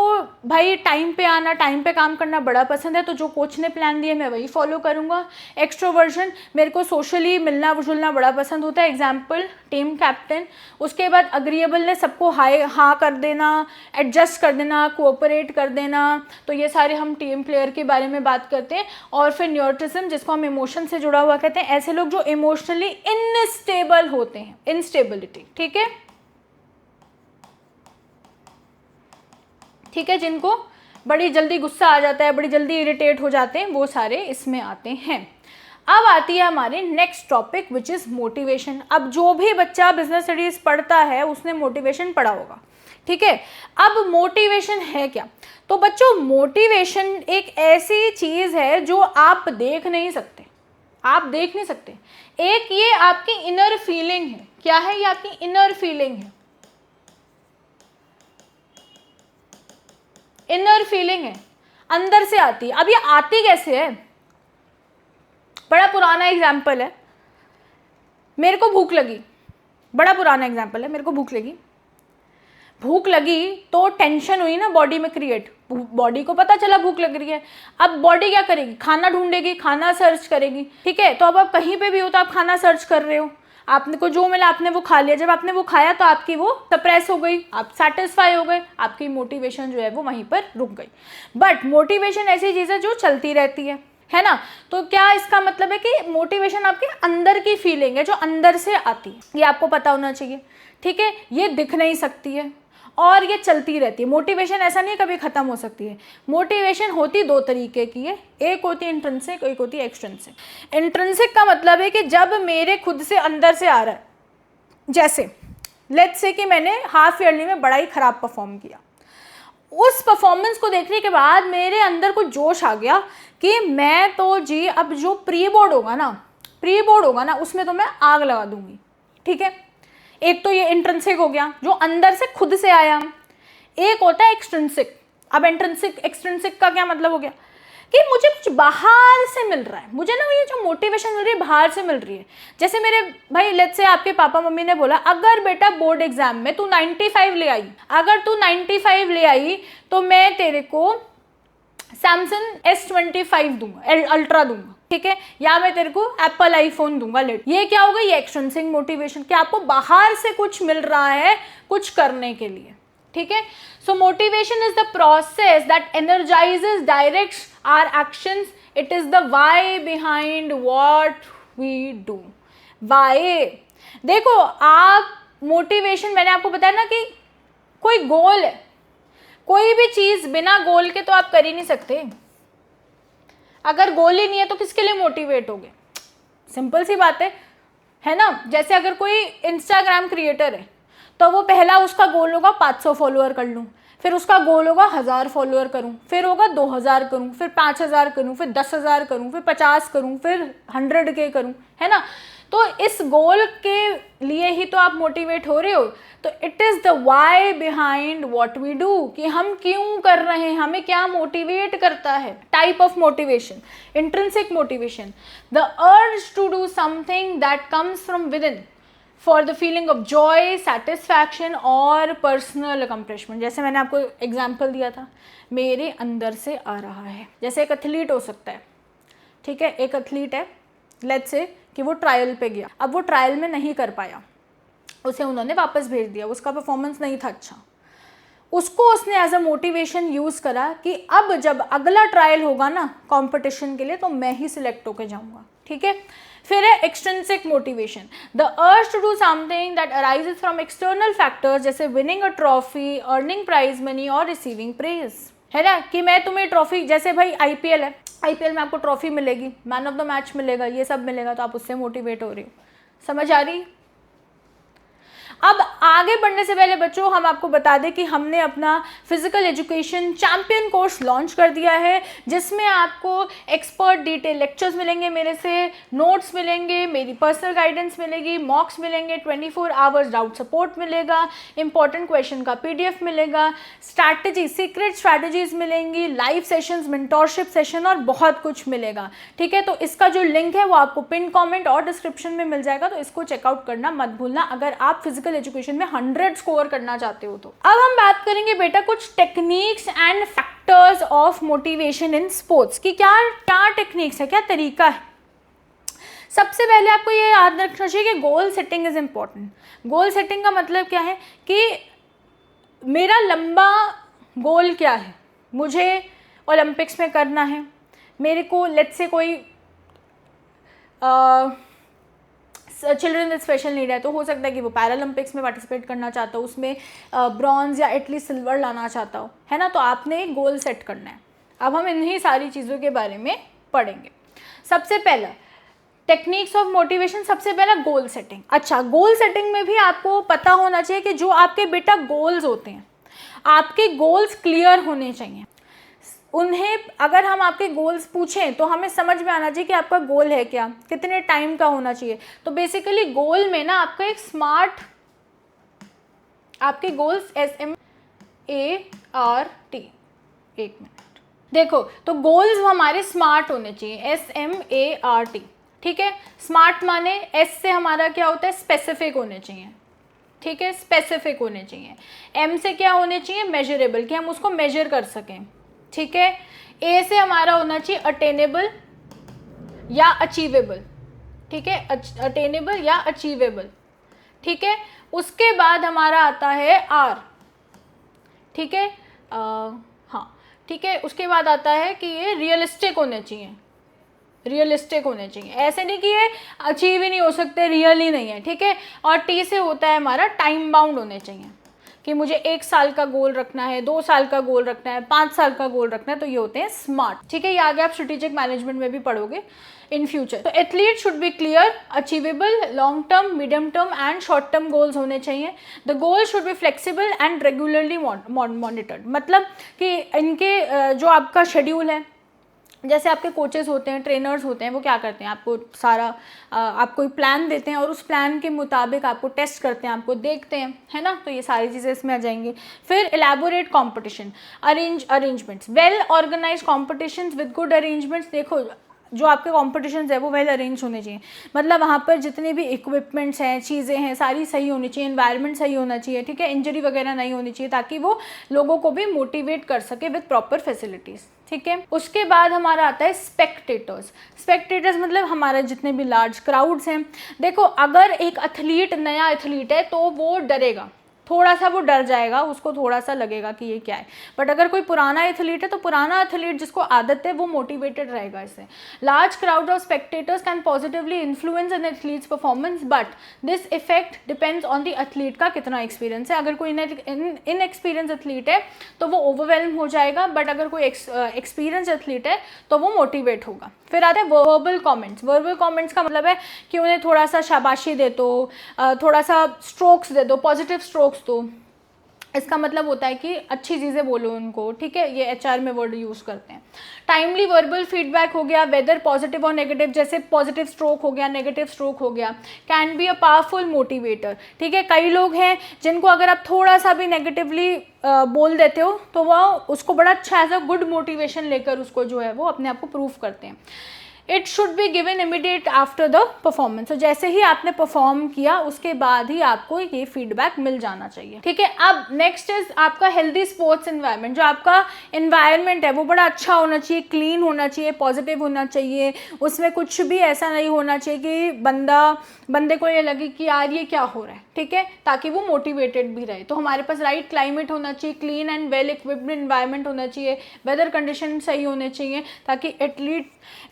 Speaker 1: भाई टाइम पे आना, टाइम पे काम करना बड़ा पसंद है, तो जो कोच ने प्लान दिया मैं वही फॉलो करूँगा। एक्सट्रोवर्जन, मेरे को सोशली मिलना जुलना बड़ा पसंद होता है, एग्जाम्पल टीम कैप्टन। उसके बाद अग्रीएबलनेस, सबको हाँ कर देना, एडजस्ट कर देना, कोऑपरेट कर देना। तो ये सारे हम टीम प्लेयर के बारे में बात करते हैं। और फिर न्यूरोटिज्म, जिसको हम इमोशन से जुड़ा हुआ कहते हैं, ऐसे लोग जो इमोशनली इनस्टेबल होते हैं, इंस्टेबिलिटी। ठीक है, ठीक है, जिनको बड़ी जल्दी गुस्सा आ जाता है, बड़ी जल्दी इरिटेट हो जाते हैं, वो सारे इसमें आते हैं। अब आती है हमारी next topic which is motivation. अब जो भी बच्चा बिजनेस स्टडीज़ पढ़ता है उसने मोटिवेशन पढ़ा होगा, ठीक है। अब मोटिवेशन है क्या? तो बच्चों मोटिवेशन एक ऐसी चीज़ है जो आप देख नहीं सकते, आप देख नहीं सकते। एक ये आपकी इनर फीलिंग है। क्या है? ये आपकी इनर फीलिंग है, इनर फीलिंग है, अंदर से आती है। अब ये आती कैसे है? बड़ा पुराना एग्जाम्पल है, मेरे को भूख लगी, बड़ा पुराना एग्जाम्पल है, मेरे को भूख लगी तो टेंशन हुई ना बॉडी में क्रिएट, बॉडी को पता चला भूख लग रही है। अब बॉडी क्या करेगी? खाना ढूंढेगी, खाना सर्च करेगी, ठीक है। तो अब आप कहीं पे भी हो तो आप खाना सर्च कर रहे हो, आपने को जो मिला आपने वो खा लिया। जब आपने वो खाया तो आपकी वो सप्रेस हो गई, आप सेटिस्फाई हो गए, आपकी मोटिवेशन जो है वो वहीं पर रुक गई। बट मोटिवेशन ऐसी चीज़ है जो चलती रहती है ना। तो क्या इसका मतलब है कि मोटिवेशन आपके अंदर की फीलिंग है जो अंदर से आती है, ये आपको पता होना चाहिए, ठीक है। ये दिख नहीं सकती है और ये चलती रहती है। मोटिवेशन ऐसा नहीं कभी ख़त्म हो सकती है। मोटिवेशन होती दो तरीके की है, एक होती है इंट्रिंसिक, एक होती है एक्सट्रिंसिक। इंट्रिंसिक का मतलब है कि जब मेरे खुद से अंदर से आ रहा है, जैसे लेट्स से कि मैंने हाफ ईयरली में बड़ा ही ख़राब परफॉर्म किया, उस परफॉर्मेंस को देखने के बाद मेरे अंदर कुछ जोश आ गया कि मैं तो जी अब जो प्री बोर्ड होगा ना उसमें तो मैं आग लगा दूंगी, ठीक है। एक तो ये इंट्रिंसिक हो गया जो अंदर से खुद से आया, एक होता है एक्सट्रिंसिक। अब इंट्रिंसिक एक्सट्रिंसिक का क्या मतलब हो गया कि मुझे कुछ बाहर से मिल रहा है, मुझे ना ये जो मोटिवेशन मिल रही है बाहर से मिल रही है। जैसे मेरे भाई लेट्स से आपके पापा मम्मी ने बोला अगर बेटा बोर्ड एग्जाम में तू 95 ले आई, अगर तू 95 ले आई तो मैं तेरे को सैमसंग S25 दूंगा, अल्ट्रा दूंगा, ठीक है, या मैं तेरे को एप्पल आईफोन दूंगा लेट। ये क्या होगा? ये एक्सट्रिंसिक मोटिवेशन, कि आपको बाहर से कुछ मिल रहा है कुछ करने के लिए, ठीक है। So motivation is the process that energises, directs our actions. It is the why behind what we do. Why, देखो आप मोटिवेशन, मैंने आपको बताया ना कि कोई गोल है, कोई भी चीज़ बिना गोल के तो आप कर ही नहीं सकते। अगर गोल ही नहीं है तो किसके लिए मोटिवेट होगे? सिंपल सी बात है ना। जैसे अगर कोई इंस्टाग्राम क्रिएटर है तो वो पहला उसका गोल होगा 500 फॉलोअर कर लूँ, फिर उसका गोल होगा 1000 फॉलोअर करूँ, फिर होगा 2000 करूँ, फिर 5000 करूँ, फिर 10,000 करूँ, फिर 50 करूँ, फिर 100K करूँ, है ना। तो इस गोल के लिए ही तो आप मोटिवेट हो रहे हो। तो it is the why behind what we do, कि हम क्यों कर रहे हैं, हमें क्या मोटिवेट करता है। Type of motivation, intrinsic motivation, the urge to do something that comes from within for the feeling of joy, satisfaction और पर्सनल अकम्प्लिशमेंट। जैसे मैंने आपको एग्जाम्पल दिया था, मेरे अंदर से आ रहा है। जैसे एक एथलीट हो सकता है, ठीक है, एक एथलीट है लेट्स से कि वो ट्रायल पे गया, अब वो ट्रायल में नहीं कर पाया, उसे उन्होंने वापस भेज दिया, उसका परफॉर्मेंस नहीं था अच्छा। उसको उसने एज अ मोटिवेशन यूज़ करा कि अब जब अगला ट्रायल होगा ना कंपटीशन के लिए तो मैं ही सिलेक्ट होकर जाऊंगा, ठीक है। फिर है extrinsic motivation, the urge to do something that arises from external factors, जैसे winning a trophy, earning prize money और रिसीविंग प्रेज, है ना। कि मैं तुम्हें ट्रॉफी, जैसे भाई IPL है, IPL में आपको ट्रॉफी मिलेगी, मैन ऑफ द मैच मिलेगा, ये सब मिलेगा, तो आप उससे मोटिवेट हो रहे हो। समझ आ रही? अब आगे बढ़ने से पहले बच्चों हम आपको बता दें कि हमने अपना physical education champion course launch कर दिया है, जिसमें आपको एक्सपर्ट डिटेल लेक्चर्स मिलेंगे मेरे से, नोट्स मिलेंगे, मेरी पर्सनल गाइडेंस मिलेगी, मॉक्स मिलेंगे, 24 आवर्स डाउट सपोर्ट मिलेगा, इंपॉर्टेंट क्वेश्चन का PDF मिलेगा, स्ट्रैटेजी, सीक्रेट स्ट्रैटेजीज मिलेंगी, लाइव सेशंस, मेंटोरशिप सेशन और बहुत कुछ मिलेगा, ठीक है। तो इसका जो लिंक है वो आपको पिन कमेंट और डिस्क्रिप्शन में मिल जाएगा, तो इसको चेकआउट करना मत भूलना अगर आप फिजिकल एजुकेशन में 100 स्कोर करना चाहते हो तो। अब हम बात करेंगे बेटा कुछ techniques and factors of motivation in sports, की क्या टेक्निक्स है, क्या तरीका है। सबसे पहले आपको ये याद रखना चाहिए कि goal setting is important. Goal setting का मतलब क्या है कि मेरा लंबा गोल क्या है, मुझे ओलंपिक्स में करना है, मेरे को लेट्स से कोई चिल्ड्रन विद स्पेशल नीड है तो हो सकता है कि वो पैरालंपिक्स में पार्टिसिपेट करना चाहता हो, उसमें ब्रॉन्ज या एटलीस्ट सिल्वर लाना चाहता हो, है ना। तो आपने एक गोल सेट करना है। अब हम इन्हीं सारी चीज़ों के बारे में पढ़ेंगे। सबसे पहला टेक्निक्स ऑफ मोटिवेशन, सबसे पहला गोल सेटिंग। अच्छा, गोल सेटिंग में भी आपको पता होना चाहिए कि जो आपके बेटा गोल्स होते हैं, आपके गोल्स क्लियर होने चाहिए। उन्हें अगर हम आपके गोल्स पूछें तो हमें समझ में आना चाहिए कि आपका गोल है क्या, कितने टाइम का होना चाहिए। तो बेसिकली गोल में ना आपका एक स्मार्ट, आपके गोल्स SMART, एक मिनट देखो, तो गोल्स हमारे स्मार्ट होने चाहिए, SMART, ठीक है। स्मार्ट माने S से हमारा क्या होता है, स्पेसिफिक होने चाहिए, ठीक है, स्पेसिफिक होने चाहिए। M से क्या होने चाहिए, मेजरेबल, कि हम उसको मेजर कर सकें, ठीक है। A से हमारा होना चाहिए अटेनेबल या अचीवेबल, ठीक है, अटेनेबल या अचीवेबल, ठीक है। उसके बाद हमारा आता है R, ठीक है, हाँ ठीक है। उसके बाद आता है कि ये रियलिस्टिक होने चाहिए, रियलिस्टिक होने चाहिए, ऐसे नहीं कि ये अचीव ही नहीं हो सकते, रियल ही नहीं है, ठीक है। और T से होता है हमारा टाइम बाउंड होने चाहिए, कि मुझे 1 साल का गोल रखना है, 2 साल का गोल रखना है, 5 साल का गोल रखना है, तो ये होते हैं स्मार्ट, ठीक है। ये आगे आप स्ट्रेटेजिक मैनेजमेंट में भी पढ़ोगे इन फ्यूचर। तो athlete should be clear, achievable, long term, medium term and short term goals होने चाहिए। The goal should be flexible and regularly monitored, मतलब कि इनके जो आपका शेड्यूल है, जैसे आपके कोचेस होते हैं, ट्रेनर्स होते हैं, वो क्या करते हैं, आपको सारा आपको प्लान देते हैं और उस प्लान के मुताबिक आपको टेस्ट करते हैं, आपको देखते हैं, है ना। तो ये सारी चीज़ें इसमें आ जाएंगी। फिर elaborate competition, arrangements, well organise competitions with good arrangements. देखो, जो आपके कॉम्पिटिशन्स है वो वेल अरेंज होने चाहिए, मतलब वहाँ पर जितने भी इक्विपमेंट्स हैं, चीज़ें हैं, सारी सही होनी चाहिए, एनवायरनमेंट सही होना चाहिए, ठीक है, इंजरी वगैरह नहीं होनी चाहिए, ताकि वो लोगों को भी मोटिवेट कर सके विद प्रॉपर फैसिलिटीज़, ठीक है। उसके बाद हमारा आता है स्पेक्टेटर्स। स्पेक्टेटर्स मतलब हमारे जितने भी लार्ज क्राउड्स हैं। देखो, अगर एक एथलीट, नया एथलीट है तो वो डरेगा, थोड़ा सा वो डर जाएगा, उसको थोड़ा सा लगेगा कि ये क्या है। बट अगर कोई पुराना एथलीट है तो पुराना एथलीट जिसको आदत है वो मोटिवेटेड रहेगा इससे। Large crowd of spectators can positively influence N athletes performance, but this effect depends on the athlete का कितना एक्सपीरियंस है। अगर कोई इनएक्सपीरियंस एथलीट है तो वो ओवरवेल्म हो जाएगा, बट अगर कोई एक्सपीरियंस एथलीट है तो वो मोटिवेट होगा। फिर आते हैं वर्बल कमेंट्स। वर्बल कमेंट्स का मतलब है कि उन्हें थोड़ा सा शाबाशी दे दो, थोड़ा सा स्ट्रोक्स दे दो, पॉजिटिव स्ट्रोक्स दो। इसका मतलब होता है कि अच्छी चीज़ें बोलो उनको, ठीक है, ये HR में वर्ड यूज़ करते हैं। टाइमली वर्बल फीडबैक हो गया, वेदर पॉजिटिव और नेगेटिव, जैसे पॉजिटिव स्ट्रोक हो गया, नेगेटिव स्ट्रोक हो गया, can be a powerful motivator, ठीक है। कई लोग हैं जिनको अगर आप थोड़ा सा भी नेगेटिवली बोल देते हो तो वह उसको बड़ा अच्छा एज अ गुड मोटिवेशन लेकर उसको जो है वो अपने आप को प्रूव करते हैं। It should be given immediate after the performance, तो जैसे ही आपने परफॉर्म किया उसके बाद ही आपको ये फीडबैक मिल जाना चाहिए, ठीक है। अब नेक्स्ट इज आपका हेल्दी स्पोर्ट्स एनवायरनमेंट। जो आपका एनवायरनमेंट है वो बड़ा अच्छा होना चाहिए, क्लीन होना चाहिए, पॉजिटिव होना चाहिए, उसमें कुछ भी ऐसा नहीं होना चाहिए कि बंदे को ये लगे कि यार ये क्या हो रहा है, ठीक है, ताकि वो मोटिवेटेड भी रहे। तो हमारे पास राइट क्लाइमेट होना चाहिए, clean and well equipped environment होना चाहिए, वेदर कंडीशन सही होने चाहिए, ताकि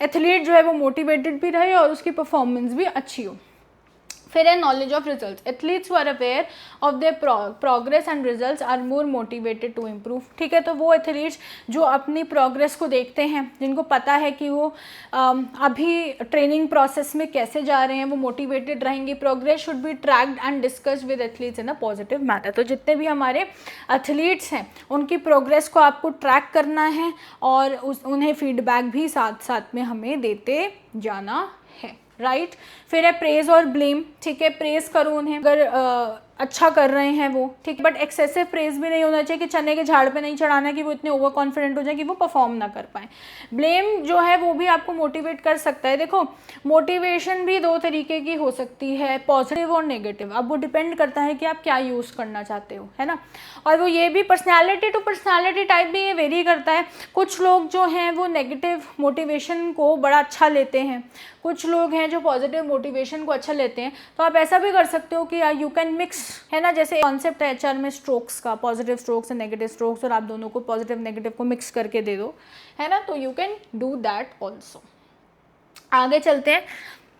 Speaker 1: एथलीट जो है वो मोटिवेटेड भी रहे और उसकी परफॉर्मेंस भी अच्छी हो। फिर है knowledge of results. Athletes who are aware of their progress and results are more motivated to improve, ठीक है। तो वो एथलीट्स जो अपनी प्रोग्रेस को देखते हैं, जिनको पता है कि वो अभी ट्रेनिंग प्रोसेस में कैसे जा रहे हैं, वो मोटिवेटेड रहेंगे। Progress should be tracked and discussed with athletes in a positive manner. तो जितने भी हमारे एथलीट्स हैं उनकी प्रोग्रेस को आपको ट्रैक करना है और उन्हें फीडबैक भी साथ साथ में हमें देते जाना है, राइट। फिर है प्रेज और ब्लेम, ठीक है। प्रेज करो उन्हें अगर अच्छा कर रहे हैं वो, ठीक, बट एक्सेसिव प्रेज भी नहीं होना चाहिए कि चने के झाड़ पे नहीं चढ़ाना कि वो इतने ओवर कॉन्फिडेंट हो जाए कि वो परफॉर्म ना कर पाए। ब्लेम जो है वो भी आपको मोटिवेट कर सकता है। देखो, मोटिवेशन भी 2 तरीके की हो सकती है, पॉजिटिव और नेगेटिव। अब वो डिपेंड करता है कि आप क्या यूज़ करना चाहते हो, है ना। और वो ये भी पर्सनैलिटी टू पर्सनैलिटी टाइप भी ये वेरी करता है। कुछ लोग जो हैं वो नेगेटिव मोटिवेशन को बड़ा अच्छा लेते हैं, कुछ लोग हैं जो पॉजिटिव मोटिवेशन को अच्छा लेते हैं। तो आप ऐसा भी कर सकते हो कि यू कैन मिक्स, है ना। जैसे कॉन्सेप्ट है HR में स्ट्रोक्स का, पॉजिटिव स्ट्रोक्स और नेगेटिव स्ट्रोक्स, और आप दोनों को पॉजिटिव नेगेटिव को मिक्स करके दे दो, है ना। तो you can do that also. आगे चलते हैं।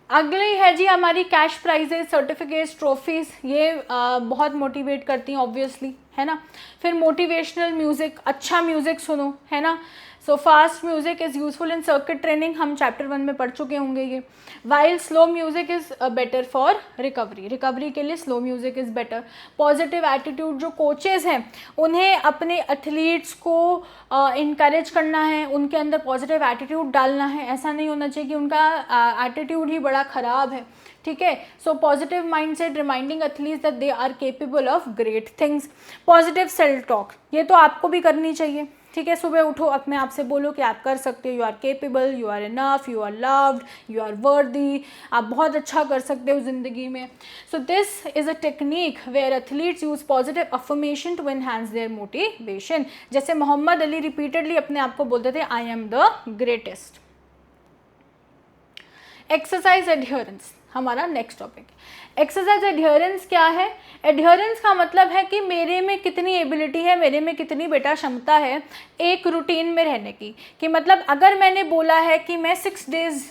Speaker 1: अगली है जी हमारी कैश प्राइजेस, सर्टिफिकेट्स, ट्रॉफीज़। ये बहुत मोटिवेट करती हैं ऑब्वियसली, है ना। फिर मोटिवेशनल म्यूज़िक, अच्छा म्यूज़िक सुनो, है ना। So fast music is useful in circuit training, हम चैप्टर 1 में पढ़ चुके होंगे ये। While slow music is better for recovery के लिए slow music is better. Positive attitude, जो कोचेज़ हैं उन्हें अपने एथलीट्स को इनकरेज करना है, उनके अंदर पॉजिटिव एटीट्यूड डालना है। ऐसा नहीं होना चाहिए कि उनका एटीट्यूड ही बड़ा ख़राब है, ठीक है। So positive mindset, reminding athletes that they are capable of great things. Positive self talk, ये तो आपको भी करनी चाहिए, ठीक है। सुबह उठो, अपने आप से बोलो कि आप कर सकते हो, you are capable, you are enough, you are loved, you are worthy, आप बहुत अच्छा कर सकते हो ज़िंदगी में। So this is a technique where athletes use positive affirmation to enhance their motivation. जैसे मोहम्मद अली रिपीटेडली अपने आप को बोलते थे, I am the greatest. Exercise adherence हमारा नेक्स्ट टॉपिक। एक्सरसाइज एडहेरेंस क्या है? एडहेरेंस का मतलब है कि मेरे में कितनी एबिलिटी है, मेरे में कितनी बेटा क्षमता है एक रूटीन में रहने की। कि मतलब अगर मैंने बोला है कि मैं 6 डेज़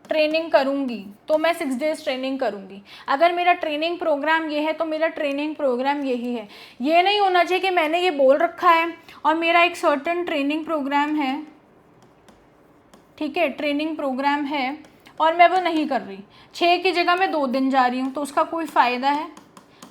Speaker 1: ट्रेनिंग करूँगी तो मैं 6 डेज़ ट्रेनिंग करूँगी। अगर मेरा ट्रेनिंग प्रोग्राम ये है तो मेरा ट्रेनिंग प्रोग्राम यही है। ये नहीं होना चाहिए कि मैंने ये बोल रखा है और मेरा एक सर्टेन ट्रेनिंग प्रोग्राम है, ठीक है, ट्रेनिंग प्रोग्राम है और मैं वो नहीं कर रही। 6 की जगह मैं 2 दिन जा रही हूँ, तो उसका कोई फ़ायदा है?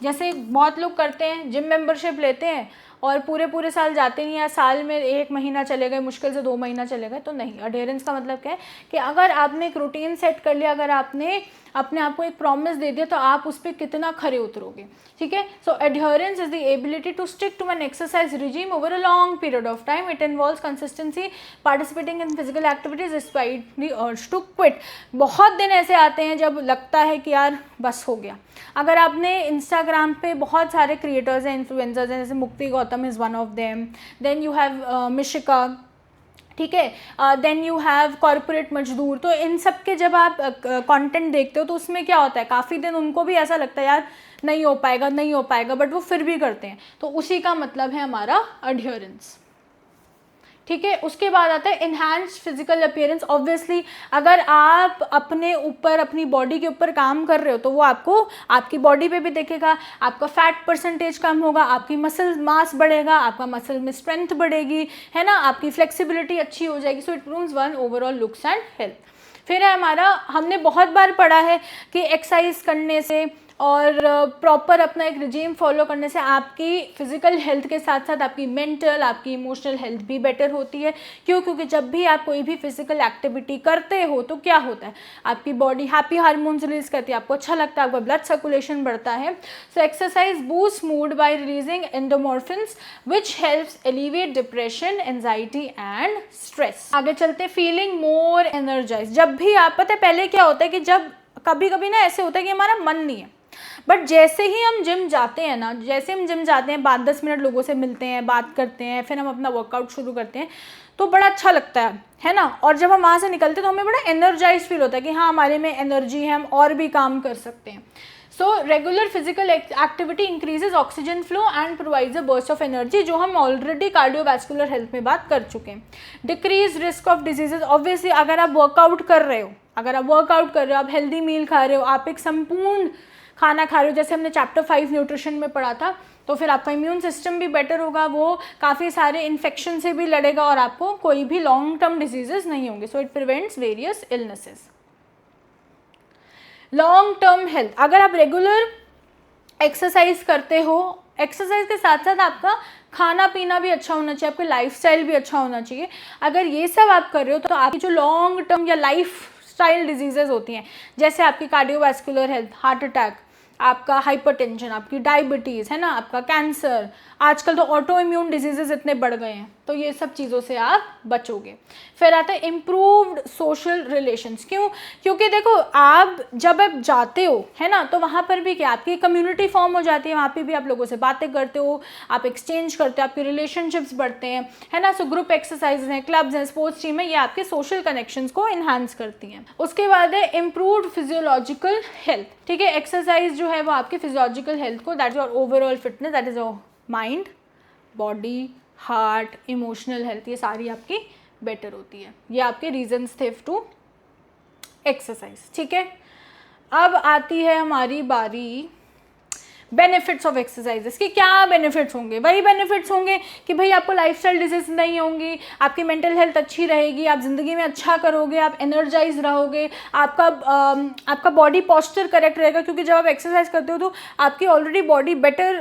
Speaker 1: जैसे बहुत लोग करते हैं, जिम मेंबरशिप लेते हैं और पूरे साल जाते नहीं, या साल में 1 महीना चले गए, मुश्किल से 2 महीना चले गए, तो नहीं। अडेरेंस का मतलब क्या है कि अगर आपने एक रूटीन सेट कर लिया, अगर आपने अपने आप को एक प्रॉमिस दे दिया, तो आप उस पर कितना खरे उतरोगे, ठीक है। So adherence is the ability to stick to an exercise regime over a long period of time. It involves consistency, participating in physical activities despite the urge to quit. बहुत दिन ऐसे आते हैं जब लगता है कि यार बस हो गया। अगर आपने इंस्टाग्राम पे बहुत सारे क्रिएटर्स हैं, इन्फ्लुएंसर्स हैं, जैसे Mukti Gautam is one of them, then you have Mishika, ठीक है, देन यू हैव कॉर्पोरेट मजदूर। तो इन सब के जब आप कंटेंट देखते हो तो उसमें क्या होता है, काफ़ी दिन उनको भी ऐसा लगता है यार नहीं हो पाएगा, बट वो फिर भी करते हैं। तो उसी का मतलब है हमारा अडहेरेंस, ठीक है। उसके बाद आता है इन्हांस्ड फिजिकल अपीयरेंस। ऑब्वियसली अगर आप अपने ऊपर, अपनी बॉडी के ऊपर काम कर रहे हो तो वो आपको आपकी बॉडी पे भी दिखेगा। आपका फैट परसेंटेज कम होगा, आपकी मसल मास बढ़ेगा, आपका मसल में स्ट्रेंथ बढ़ेगी, है ना, आपकी फ्लेक्सिबिलिटी अच्छी हो जाएगी। So it improves one overall looks and health. फिर है हमारा, हमने बहुत बार पढ़ा है कि एक्सरसाइज करने से और प्रॉपर अपना एक रिजीम फॉलो करने से आपकी फिजिकल हेल्थ के साथ साथ आपकी मेंटल, आपकी इमोशनल हेल्थ भी बेटर होती है। क्यों? क्योंकि जब भी आप कोई भी फिजिकल एक्टिविटी करते हो तो क्या होता है, आपकी बॉडी हैप्पी हार्मोन्स रिलीज करती है, आपको अच्छा लगता है, आपका ब्लड सर्कुलेशन बढ़ता है। So exercise boost mood by releasing endomorphins which helps alleviate depression, anxiety and stress. आगे चलते, फीलिंग मोर एनर्जाइज। जब भी आप, पता है पहले क्या होता है कि जब कभी कभी ना ऐसे होता है कि हमारा मन नहीं है, बट जैसे ही हम जिम जाते हैं ना, जैसे हम जिम जाते हैं, 5-10 मिनट लोगों से मिलते हैं, बात करते हैं, फिर हम अपना वर्कआउट शुरू करते हैं, तो बड़ा अच्छा लगता है ना। और जब हम वहाँ से निकलते हैं तो हमें बड़ा एनर्जाइज फील होता है कि हाँ हमारे में एनर्जी है, हम और भी काम कर सकते हैं। So regular physical activity increases oxygen flow and provides a burst of energy, जो हम ऑलरेडी कार्डियोवैस्कुलर हेल्थ में बात कर चुके हैं। Decrease risk of diseases. Obviously अगर आप वर्कआउट कर रहे हो, आप हेल्दी मील खा रहे हो, आप एक संपूर्ण खाना खा रहे हो, जैसे हमने चैप्टर 5 न्यूट्रिशन में पढ़ा था, तो फिर आपका इम्यून सिस्टम भी बेटर होगा, वो काफ़ी सारे इन्फेक्शन से भी लड़ेगा और आपको कोई भी लॉन्ग टर्म डिजीजेस नहीं होंगे। So it prevents various illnesses. Long term health, अगर आप रेगुलर एक्सरसाइज करते हो, एक्सरसाइज के साथ साथ आपका खाना पीना भी अच्छा होना चाहिए, आपका लाइफस्टाइल भी अच्छा होना चाहिए। अगर ये सब आप कर रहे हो तो आपकी जो लॉन्ग टर्म या लाइफ स्टाइल डिजीजेज होती हैं, जैसे आपकी कार्डियोवैस्कुलर हेल्थ, हार्ट अटैक, आपका हाइपरटेंशन, आपकी डायबिटीज़, है ना, आपका कैंसर, आजकल तो ऑटो इम्यून डिजीजेज इतने बढ़ गए हैं, तो ये सब चीज़ों से आप बचोगे। फिर आता है इम्प्रूव्ड सोशल रिलेशंस। क्यों? क्योंकि देखो आप जब आप जाते हो, है ना, तो वहाँ पर भी क्या, आपकी कम्युनिटी फॉर्म हो जाती है, वहाँ पे भी आप लोगों से बातें करते हो, आप एक्सचेंज करते हो, आपके रिलेशनशिप्स बढ़ते हैं, है ना। सो ग्रुप एक्सरसाइजेज हैं, क्लब्स हैं, स्पोर्ट्स टीम है, ये आपके सोशल कनेक्शंस को इन्हांस करती हैं। उसके बाद है इम्प्रूव्ड फिजियोलॉजिकल हेल्थ, ठीक है। एक्सरसाइज जो है वो आपकी फिजियोलॉजिकल हेल्थ को, that is your overall fitness, that is your mind, body, heart, emotional health, ये सारी आपकी बेटर होती है। ये आपके रीजंस थे टू एक्सरसाइज, ठीक है। अब आती है हमारी बारी बेनिफिट्स ऑफ एक्सरसाइजेस कि क्या बेनिफिट्स होंगे, वही बेनिफिट्स होंगे कि भाई आपको लाइफस्टाइल डिजीज नहीं होंगी, आपकी मेंटल हेल्थ अच्छी रहेगी, आप ज़िंदगी में अच्छा करोगे, आप एनर्जाइज रहोगे, आपका बॉडी पॉस्चर करेक्ट रहेगा, क्योंकि जब आप एक्सरसाइज करते हो तो आपकी ऑलरेडी बॉडी बेटर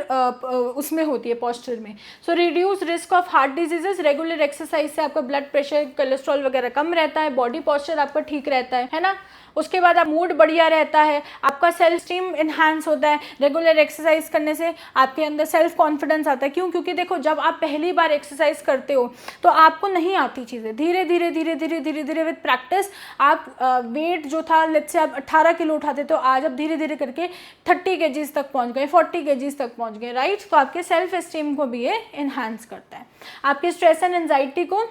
Speaker 1: उसमें होती है पॉस्चर में। So reduce risk of heart diseases, regular exercise से आपका ब्लड प्रेशर, कोलेस्ट्रॉल वगैरह कम रहता है, बॉडी पॉस्चर आपका ठीक रहता है ना। उसके बाद आप मूड बढ़िया रहता है, आपका सेल्फ स्टीम इन्हांस होता है, रेगुलर एक्सरसाइज करने से आपके अंदर सेल्फ कॉन्फिडेंस आता है। क्यों? क्योंकि देखो जब आप पहली बार एक्सरसाइज करते हो तो आपको नहीं आती चीज़ें, धीरे धीरे धीरे धीरे धीरे धीरे विद प्रैक्टिस आप वेट जो था लेट्स से आप 18 किलो उठाते तो आज आप धीरे धीरे करके 30 kgs तक पहुंच गए, 40 kgs तक पहुंच गए, राइट। तो आपके सेल्फ स्टीम को भी ये इन्हांस करता है, आपके स्ट्रेस एंड एंजाइटी को